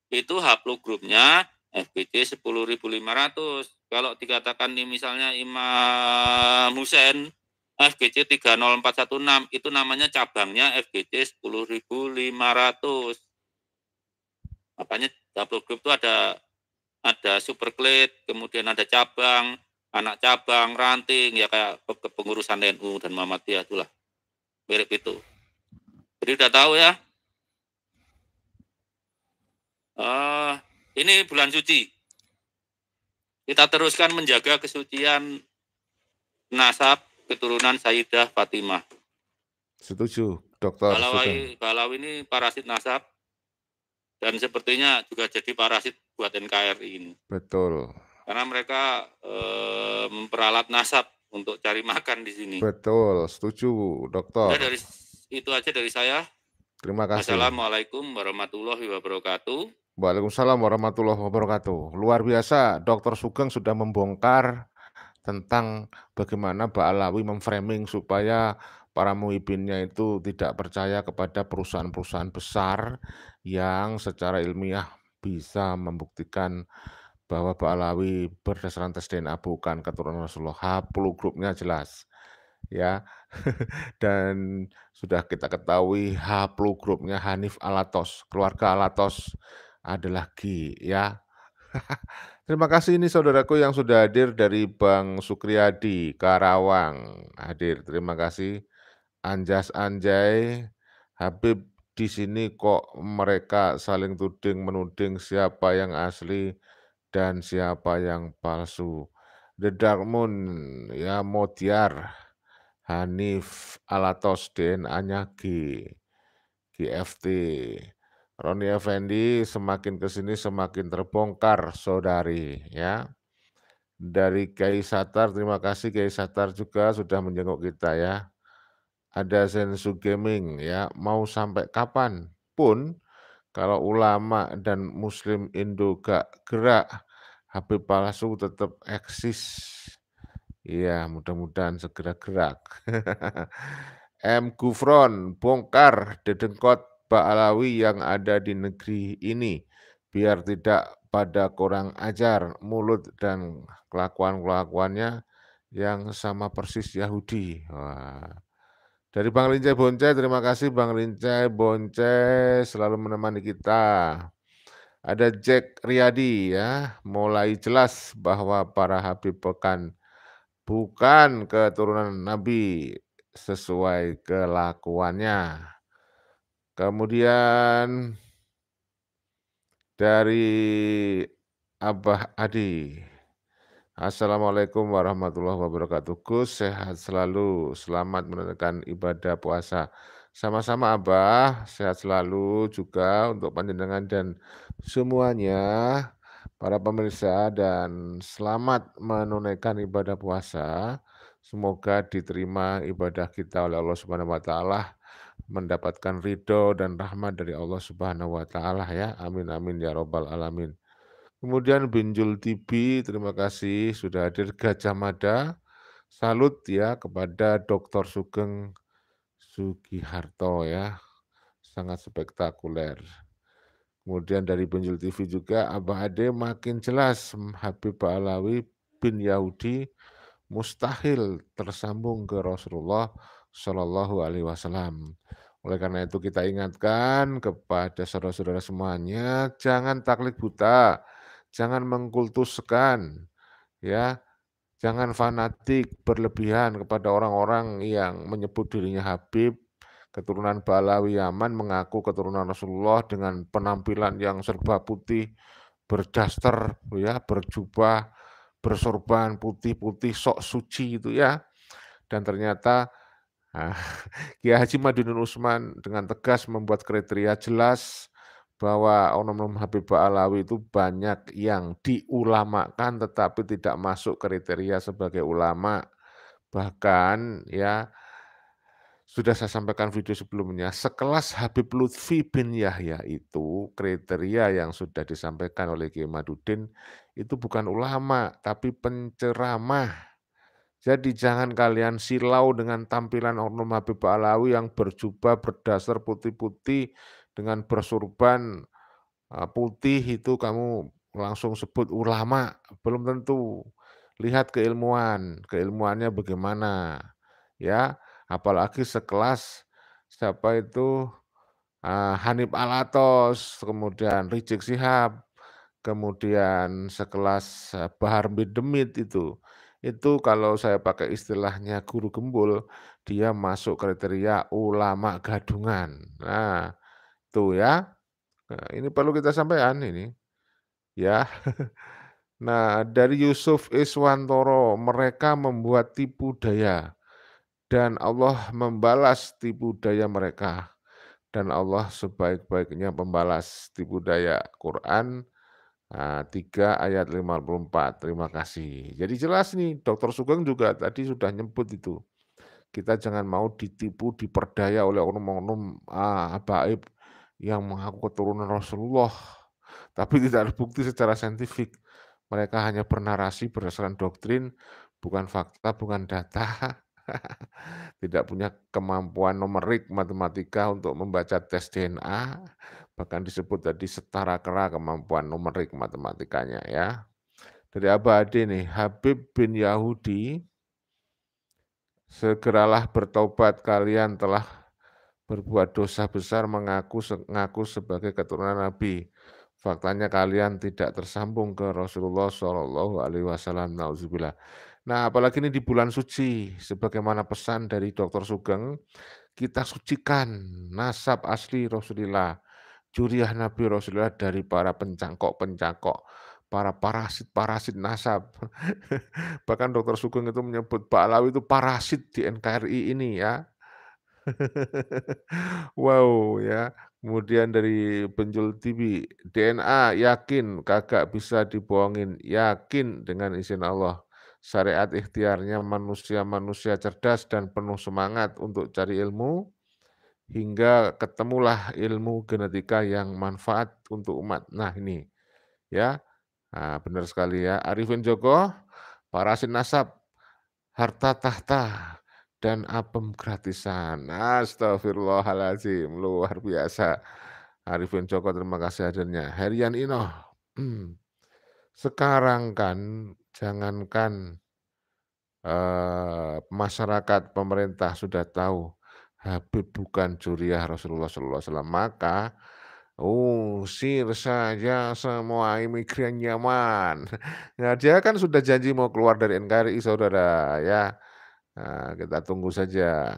itu haplogrupnya FGC 10.500. Kalau dikatakan nih misalnya Imam Husain FGC 30416, itu namanya cabangnya FGC 10.500. Makanya haplogrup itu ada superklade, kemudian ada cabang, anak cabang, ranting, ya kayak kepengurusan NU dan Muhammadiyah itulah, mirip itu. Jadi udah tahu ya. Ini bulan suci. Kita teruskan menjaga kesucian nasab keturunan Sayyidah Fatimah. Setuju, Dokter Sugeng. Balawi ini parasit nasab dan sepertinya juga jadi parasit buat NKRI ini. Betul. Karena mereka memperalat nasab untuk cari makan di sini. Betul, setuju, Dokter. Udah itu aja dari saya. Terima kasih. Assalamualaikum warahmatullahi wabarakatuh. Waalaikumsalam warahmatullahi wabarakatuh. Luar biasa, Dokter Sugeng sudah membongkar tentang bagaimana Ba'alawi memframing supaya para muhibinnya itu tidak percaya kepada perusahaan-perusahaan besar yang secara ilmiah bisa membuktikan bahwa Ba'alawi berdasarkan tes DNA bukan keturunan Rasulullah. Haplogrupnya jelas, ya. Dan sudah kita ketahui haplogrupnya Hanif Alatos, keluarga Alatos adalah G, ya. Terima kasih ini saudaraku yang sudah hadir dari Bang Sukriyadi, Karawang, hadir. Terima kasih. Anjas Anjay, Habib di sini kok mereka saling tuding-menuding siapa yang asli dan siapa yang palsu. The Dark Moon, ya Modiar, Hanif Alatos, DNA-nya G, GFT. Roni Effendi, semakin ke sini semakin terbongkar, saudari, ya. Dari Kiai Satar, terima kasih Kiai Satar juga sudah menjenguk kita, ya. Ada Zensu Gaming, ya, mau sampai kapan pun kalau ulama dan muslim Indo gak gerak, Habib palsu tetap eksis. Iya, mudah-mudahan segera gerak. M. Gufron, bongkar dedengkot Ba'alawi yang ada di negeri ini, biar tidak pada kurang ajar mulut dan kelakuan-kelakuannya yang sama persis Yahudi. Wah. Dari Bang Lincai Boncai, terima kasih Bang Lincai Boncai selalu menemani kita. Ada Jack Riyadi, ya, mulai jelas bahwa para Habib Pekan bukan keturunan Nabi sesuai kelakuannya. Kemudian dari Abah Adi, Assalamualaikum warahmatullahi wabarakatuh. Gus, sehat selalu, selamat menunaikan ibadah puasa. Sama-sama Abah, sehat selalu juga untuk panjenengan dan semuanya, para pemirsa, dan selamat menunaikan ibadah puasa. Semoga diterima ibadah kita oleh Allah Subhanahu wa taala, mendapatkan ridho dan rahmat dari Allah Subhanahu wa taala, ya. Amin amin ya robbal alamin. Kemudian Binjul TV, terima kasih sudah hadir. Gajah Mada, salut ya kepada Dr. Sugeng Sugiharto, ya, sangat spektakuler. Kemudian dari Binjul TV juga Abah Ade makin jelas Habib Ba'alawi bin Yahudi mustahil tersambung ke Rasulullah Shallallahu Alaihi Wasallam. Oleh karena itu kita ingatkan kepada saudara-saudara semuanya, jangan taklid buta, jangan mengkultuskan, ya, jangan fanatik berlebihan kepada orang-orang yang menyebut dirinya Habib, keturunan Ba'alawi Yaman, mengaku keturunan Rasulullah dengan penampilan yang serba putih, berdaster, ya, berjubah, bersorban putih-putih, sok suci itu, ya. Dan ternyata Kiai Haji Madiun Utsman dengan tegas membuat kriteria jelas bahwa oknum Habib Ba'alawi itu banyak yang diulamakan tetapi tidak masuk kriteria sebagai ulama. Bahkan, ya, sudah saya sampaikan video sebelumnya, sekelas Habib Lutfi bin Yahya itu kriteria yang sudah disampaikan oleh Kiai Madudin itu bukan ulama tapi penceramah. Jadi jangan kalian silau dengan tampilan oknum Habib Ba'alawi yang berjubah, berdasar putih-putih, dengan bersurban, putih itu kamu langsung sebut ulama, belum tentu. Lihat keilmuannya bagaimana, ya. Apalagi sekelas siapa itu, Hanif Alatos, kemudian Rizik Syihab, kemudian sekelas, Bahar bin Demit itu. Itu kalau saya pakai istilahnya guru gembul, dia masuk kriteria ulama gadungan. Nah, tuh ya, ini perlu kita sampaikan ini, ya. Nah, dari Yusuf Iswantoro, mereka membuat tipu daya dan Allah membalas tipu daya mereka. Dan Allah sebaik-baiknya pembalas tipu daya. Quran 3 ayat 54. Terima kasih. Jadi jelas nih, Dokter Sugeng juga tadi sudah nyebut itu. Kita jangan mau ditipu, diperdaya oleh oknum-oknum, habaib yang mengaku keturunan Rasulullah, tapi tidak terbukti secara saintifik. Mereka hanya bernarasi berdasarkan doktrin, bukan fakta, bukan data. Tidak punya kemampuan numerik matematika untuk membaca tes DNA, bahkan disebut tadi setara kera kemampuan numerik matematikanya ya. Dari Abah Ade nih, Habib bin Yahudi, segeralah bertobat, kalian telah berbuat dosa besar ngaku sebagai keturunan Nabi. Faktanya kalian tidak tersambung ke Rasulullah Shallallahu Alaihi Wasallam. Nauzubillah. Nah, apalagi ini di bulan suci, sebagaimana pesan dari Dokter Sugeng, kita sucikan nasab asli Rasulullah, juriah Nabi Rasulullah dari para pencangkok-pencangkok, para parasit-parasit nasab. Bahkan Dokter Sugeng itu menyebut Pak Alawi itu parasit di NKRI ini ya. Wow, ya. Kemudian dari Penjul TV, DNA yakin kagak bisa dibohongin, yakin dengan izin Allah. Syariat ikhtiarnya manusia-manusia cerdas dan penuh semangat untuk cari ilmu, hingga ketemulah ilmu genetika yang manfaat untuk umat. Nah ini, ya, benar sekali ya. Arifin Joko, parasit nasab, harta tahta, dan apem gratisan. Astagfirullahaladzim, luar biasa. Arifin Joko, terima kasih hadirnya. Herian Inoh, sekarang kan jangankan, masyarakat, pemerintah sudah tahu Habib bukan juriah Rasulullah SAW, maka usir saja semua imigran Yaman. Nah, dia kan sudah janji mau keluar dari NKRI, saudara, ya. Nah, kita tunggu saja.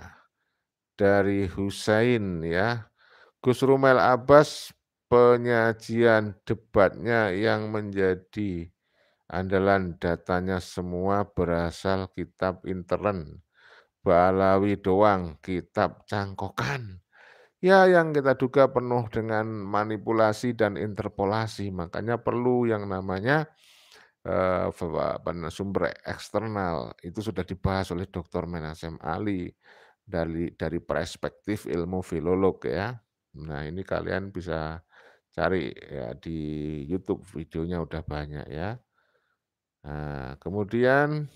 Dari Husain ya, Gus Rumel Abbas, penyajian debatnya yang menjadi andalan, datanya semua berasal kitab intern. Balawi doang, kitab cangkokan. Ya, yang kita duga penuh dengan manipulasi dan interpolasi, makanya perlu yang namanya, sumber eksternal. Itu sudah dibahas oleh Dr. Menachem Ali dari perspektif ilmu filolog ya. Nah, ini kalian bisa cari ya di YouTube, videonya udah banyak ya. Nah, kemudian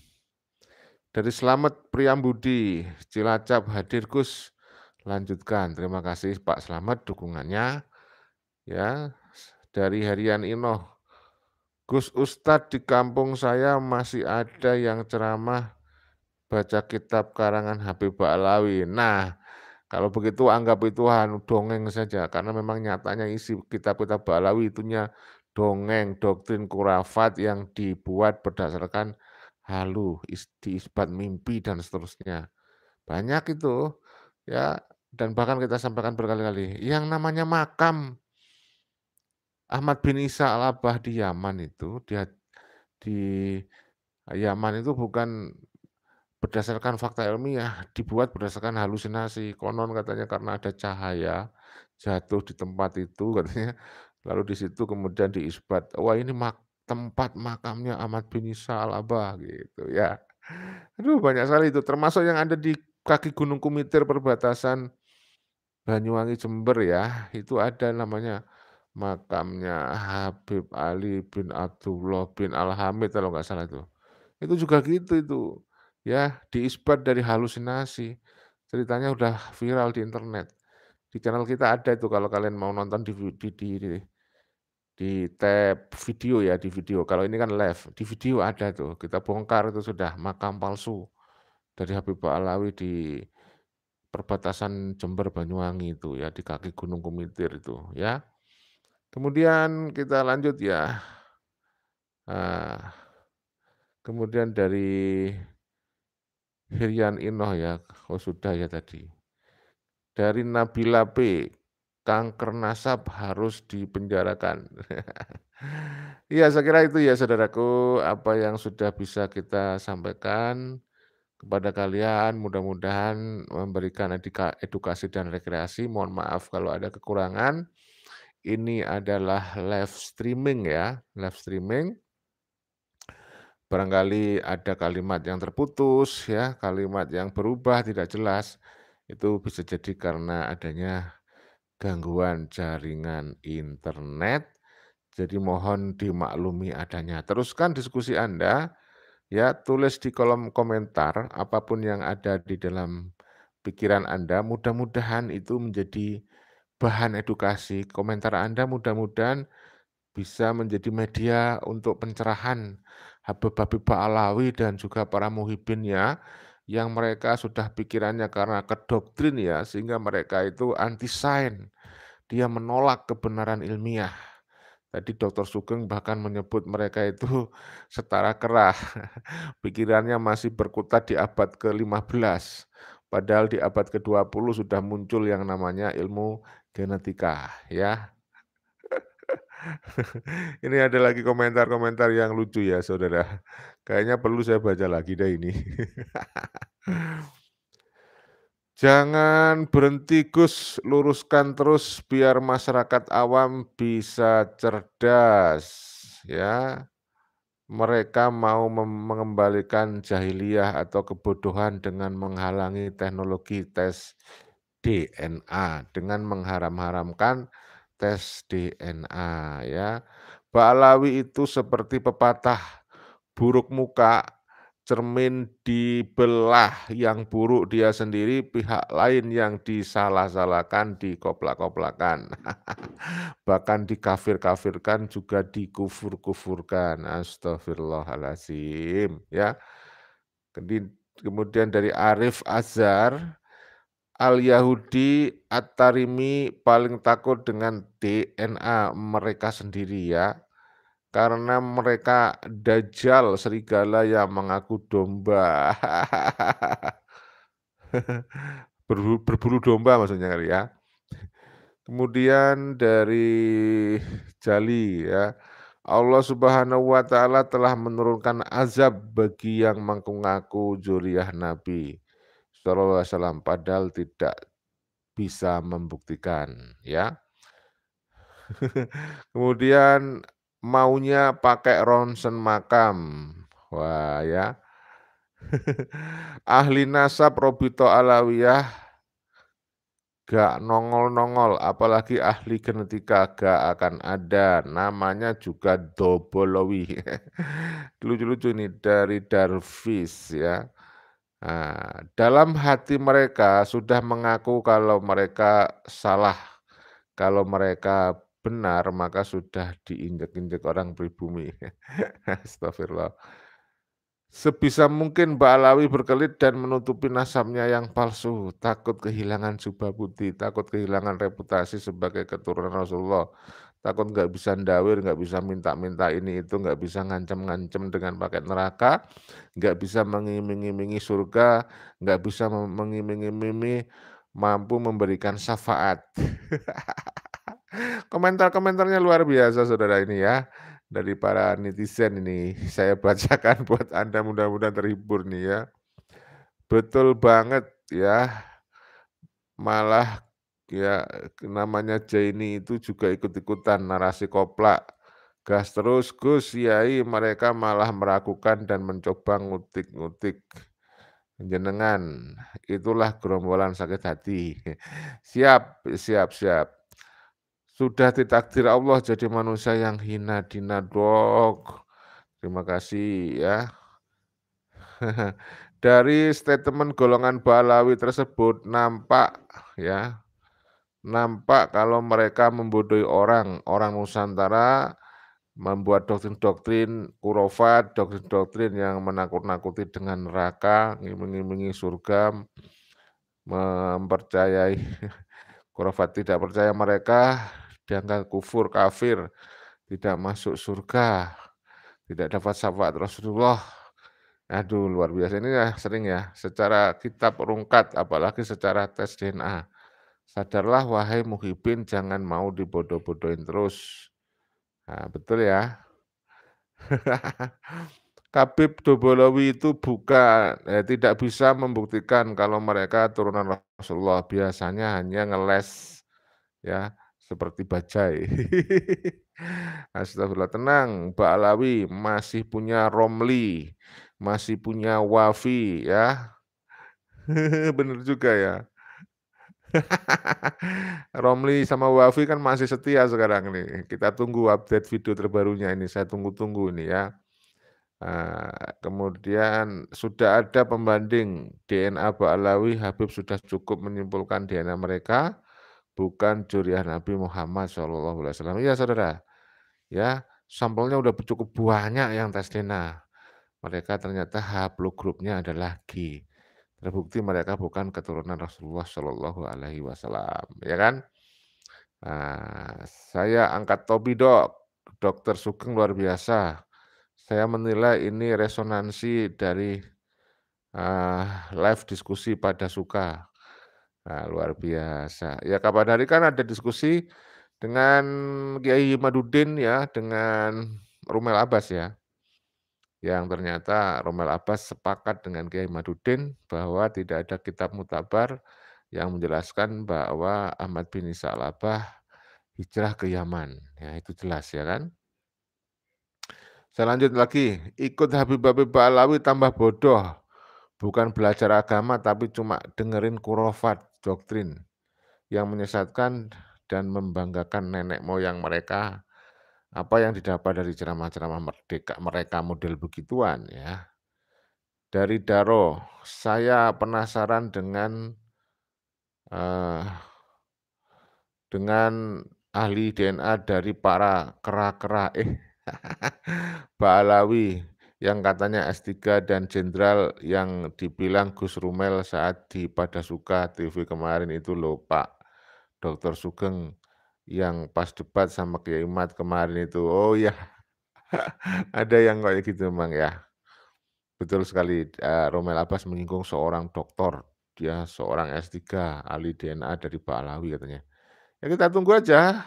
dari Slamet Priambudi, Cilacap hadir Gus, lanjutkan. Terima kasih Pak Slamet dukungannya ya. Dari Harian Inoh, Gus Ustadz, di kampung saya masih ada yang ceramah baca kitab karangan Habib Ba'alawi. Nah, kalau begitu anggap itu dongeng saja, karena memang nyatanya isi kitab-kitab Ba'alawi itunya dongeng, doktrin khurafat yang dibuat berdasarkan halu, diisbat mimpi dan seterusnya. Banyak itu, ya, dan bahkan kita sampaikan berkali-kali, yang namanya makam Ahmad bin Isa Al-Abbah di Yaman itu, di Yaman itu bukan berdasarkan fakta ilmiah, dibuat berdasarkan halusinasi. Konon katanya karena ada cahaya jatuh di tempat itu katanya, lalu di situ kemudian diisbat, wah ini tempat makamnya Ahmad bin Isa Al-Abbah gitu ya. Aduh banyak sekali itu, termasuk yang ada di kaki Gunung Kumitir perbatasan Banyuwangi Jember ya, itu ada namanya makamnya Habib Ali bin Abdullah bin Al-Hamid kalau nggak salah itu. Itu juga gitu itu. ya diisbat dari halusinasi. Ceritanya udah viral di internet. Di channel kita ada itu kalau kalian mau nonton di tab video ya, di video. Kalau ini kan live, di video ada tuh, kita bongkar itu sudah makam palsu dari Habibie Alawi di perbatasan Jember Banyuwangi itu ya, di kaki Gunung Kumitir itu ya. Kemudian kita lanjut ya, kemudian dari Hiryan Inoh ya, oh sudah ya tadi. Dari Nabila P, kanker nasab harus dipenjarakan. Iya, saya kira itu ya saudaraku, apa yang sudah bisa kita sampaikan kepada kalian. Mudah-mudahan memberikan edukasi dan rekreasi. Mohon maaf kalau ada kekurangan. Ini adalah live streaming ya, live streaming. Barangkali ada kalimat yang terputus ya, kalimat yang berubah tidak jelas. Itu bisa jadi karena adanya gangguan jaringan internet. Jadi mohon dimaklumi adanya. Teruskan diskusi Anda, ya tulis di kolom komentar apapun yang ada di dalam pikiran Anda. Mudah-mudahan itu menjadi bahan edukasi. Komentar Anda mudah-mudahan bisa menjadi media untuk pencerahan Habib-habib Ba'alawi dan juga para muhibin ya, yang mereka sudah pikirannya karena kedoktrin ya, sehingga mereka itu anti sains. Dia menolak kebenaran ilmiah. Tadi Dr. Sugeng bahkan menyebut mereka itu setara kera. Pikirannya masih berkutat di abad ke-15. Padahal di abad ke-20 sudah muncul yang namanya ilmu genetika, ya. Ini ada lagi komentar-komentar yang lucu ya, Saudara. Kayaknya perlu saya baca lagi deh ini. Jangan berhenti Gus, luruskan terus biar masyarakat awam bisa cerdas, ya. Mereka mau mengembalikan jahiliyah atau kebodohan dengan menghalangi teknologi tes DNA, dengan mengharam-haramkan tes DNA ya. Ba'alawi itu seperti pepatah, buruk muka, cermin dibelah, yang buruk dia sendiri, pihak lain yang disalah-salahkan, dikoplak-koplakan. Bahkan dikafir-kafirkan, juga dikufur-kufurkan. Astaghfirullahaladzim, ya. Kemudian dari Arif Azhar, Al-Yahudi At-Tarimi paling takut dengan DNA mereka sendiri ya, karena mereka dajjal serigala yang mengaku domba. Berburu domba maksudnya kali ya. Kemudian dari Jali ya, Allah Subhanahu wa taala telah menurunkan azab bagi yang mengaku dzurriyyah Nabi sallallahu alaihi wasallam, padahal tidak bisa membuktikan ya. Kemudian maunya pakai ronsen makam. Wah ya. Ahli nasab Robito Alawiyah gak nongol-nongol, apalagi ahli genetika gak akan ada, namanya juga Dobolowi. Lucu-lucu ini dari Darvis ya. Nah, dalam hati mereka sudah mengaku kalau mereka salah, kalau mereka benar maka sudah diinjek-injek orang pribumi. Astagfirullah. Sebisa mungkin Ba'alawi berkelit dan menutupi nasabnya yang palsu, takut kehilangan jubah putih, takut kehilangan reputasi sebagai keturunan Rasulullah, takut nggak bisa ndawir, nggak bisa minta-minta ini itu, nggak bisa ngancem-ngancem dengan paket neraka, nggak bisa mengiming-imingi surga, nggak bisa mengiming-imingi mampu memberikan syafaat. Komentar-komentarnya luar biasa saudara ini ya. Dari para netizen ini saya bacakan buat Anda, mudah-mudahan terhibur nih ya. Betul banget ya, malah ya namanya Jaini itu juga ikut-ikutan narasi koplak. Gas terus Gus Yai, mereka malah meragukan dan mencoba ngutik-ngutik. Jenengan, itulah gerombolan sakit hati. Siap, siap, siap. Sudah ditakdir Allah jadi manusia yang hina dina dok. Terima kasih ya. Dari statement golongan Ba'alawi tersebut ya, nampak kalau mereka membodohi orang, orang Nusantara membuat doktrin-doktrin khurafat, doktrin-doktrin yang menakut-nakuti dengan neraka, ngiming-ngimingi surga, mempercayai khurafat tidak percaya mereka dianggap kufur, kafir, tidak masuk surga, tidak dapat syafaat Rasulullah. Aduh luar biasa ini ya sering ya, secara kitab rungkat apalagi secara tes DNA. Sadarlah wahai muhibin jangan mau dibodoh-bodohin terus. Nah, betul ya. Khabib Dobolowi itu tidak bisa membuktikan kalau mereka turunan Rasulullah, biasanya hanya ngeles ya, seperti bajai. Astagfirullah, tenang, Ba'alawi masih punya Romli, masih punya Wafi ya. Bener juga ya. Romli sama Wafi kan masih setia sekarang nih. Kita tunggu update video terbarunya ini, saya tunggu-tunggu ini ya. Kemudian sudah ada pembanding DNA Ba'alawi, Habib sudah cukup menyimpulkan DNA mereka, bukan zuriyah Nabi Muhammad SAW. Iya saudara, ya sampelnya udah cukup banyak yang tes DNA. Mereka ternyata haplogrupnya adalah G. Terbukti mereka bukan keturunan Rasulullah SAW, ya kan? Saya angkat topi dok, Dokter Sugeng luar biasa. Saya menilai ini resonansi dari live diskusi pada suka. Nah, luar biasa. Ya kapan hari kan ada diskusi dengan Kiai Madudin ya, dengan Rumel Abbas ya. Yang ternyata Romel Abbas sepakat dengan Kiai Madudin bahwa tidak ada kitab mutabar yang menjelaskan bahwa Ahmad bin Isa al-Abbah hijrah ke Yaman. Ya itu jelas ya kan. Saya lanjut lagi, ikut Habib-Habib Ba'alawi tambah bodoh. Bukan belajar agama tapi cuma dengerin kurofat, doktrin yang menyesatkan dan membanggakan nenek moyang mereka. Apa yang didapat dari ceramah-ceramah merdeka mereka model begituan ya. Dari Daro, saya penasaran eee, dengan ahli DNA dari para kera-kera Ba'alawi yang katanya S3 dan jenderal yang dibilang Gus Rumel saat di Padasuka TV kemarin itu loh Pak Dokter Sugeng yang pas debat sama Kiai Mat kemarin itu. Oh ya, ada yang kayak gitu memang ya. Betul sekali, Romel Abbas menyinggung seorang doktor, dia seorang S3, ahli DNA dari Ba'alawi katanya. Ya kita tunggu aja,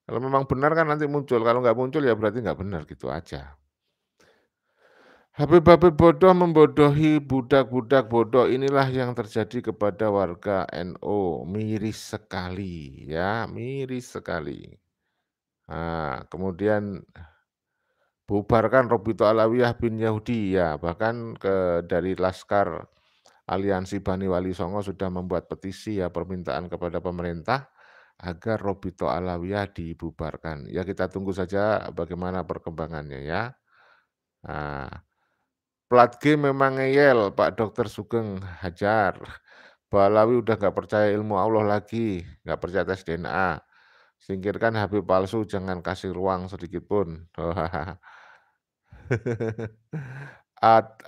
kalau memang benar kan nanti muncul, kalau nggak muncul ya berarti nggak benar, gitu aja. Habib-habib bodoh membodohi budak-budak bodoh, inilah yang terjadi kepada warga NU, miris sekali ya, miris sekali. Kemudian bubarkan Robito Alawiyah bin Yahudi, ya bahkan dari Laskar Aliansi Bani Wali Songo sudah membuat petisi ya permintaan kepada pemerintah agar Robito Alawiyah dibubarkan. Ya kita tunggu saja bagaimana perkembangannya ya. Nah, plat G memang ngeyel Pak Dokter Sugeng Hajar. Balawi udah nggak percaya ilmu Allah lagi, nggak percaya tes DNA. Singkirkan Habib palsu, jangan kasih ruang sedikit pun.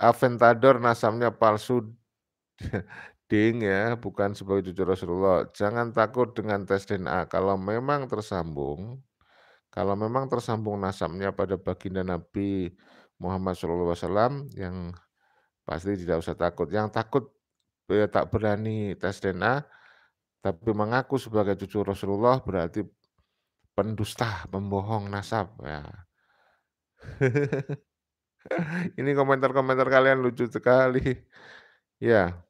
Aventador nasamnya palsu. Ding ya, bukan sebagai cucu Rasulullah. Jangan takut dengan tes DNA. Kalau memang tersambung nasabnya pada baginda Nabi Muhammad SAW, yang pasti tidak usah takut. Yang takut tak berani tes DNA, tapi mengaku sebagai cucu Rasulullah berarti pendusta, pembohong nasab. Ya. Ini komentar-komentar kalian lucu sekali. Ya.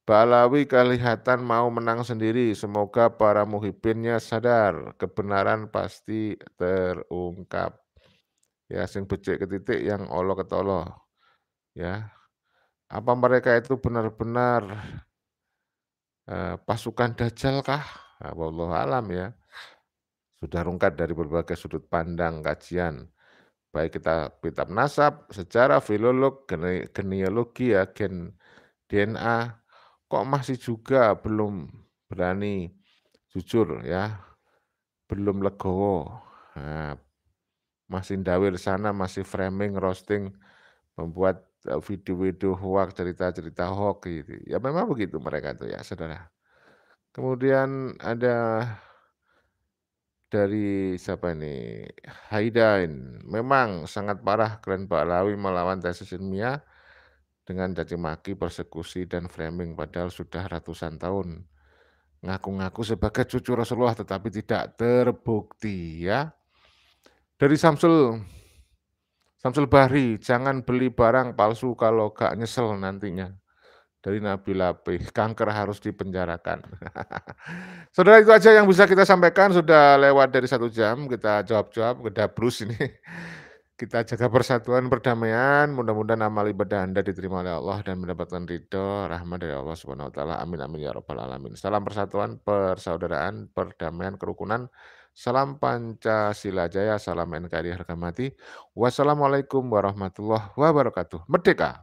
Ba'alawi kelihatan mau menang sendiri, semoga para muhibinnya sadar, kebenaran pasti terungkap. Ya, sing becik ketitik yang olo ketolo. Ya, apa mereka itu benar-benar pasukan Dajjal kah? Wallahu alam ya. Sudah rungkat dari berbagai sudut pandang kajian. baik kita kitab nasab, sejarah, filolog, genealogi ya, DNA, kok masih juga belum berani jujur ya, belum legowo. Nah, masih ndawir sana, masih framing, roasting, membuat, video-video hoak, cerita-cerita hoak gitu. Ya memang begitu mereka itu ya, Saudara. Kemudian ada dari siapa ini, Haidain, memang sangat parah Glenn Ba'lawi melawan tesis ilmiah dengan caci maki, persekusi, dan framing padahal sudah ratusan tahun. Ngaku-ngaku sebagai cucu Rasulullah tetapi tidak terbukti ya. Dari Samsul Bahri, jangan beli barang palsu kalau gak nyesel nantinya. Dari Nabila P, kanker harus dipenjarakan. Saudara itu aja yang bisa kita sampaikan, sudah lewat dari 1 jam, kita jawab-jawab, udah brus ini. Kita jaga persatuan, perdamaian, mudah-mudahan amal ibadah Anda diterima oleh Allah dan mendapatkan ridho, rahmat dari Allah Subhanahu wa taala. Amin amin ya rabbal alamin. Salam persatuan, persaudaraan, perdamaian, kerukunan. Salam Pancasila Jaya, salam NKRI harga mati. Wassalamualaikum warahmatullahi wabarakatuh. Merdeka!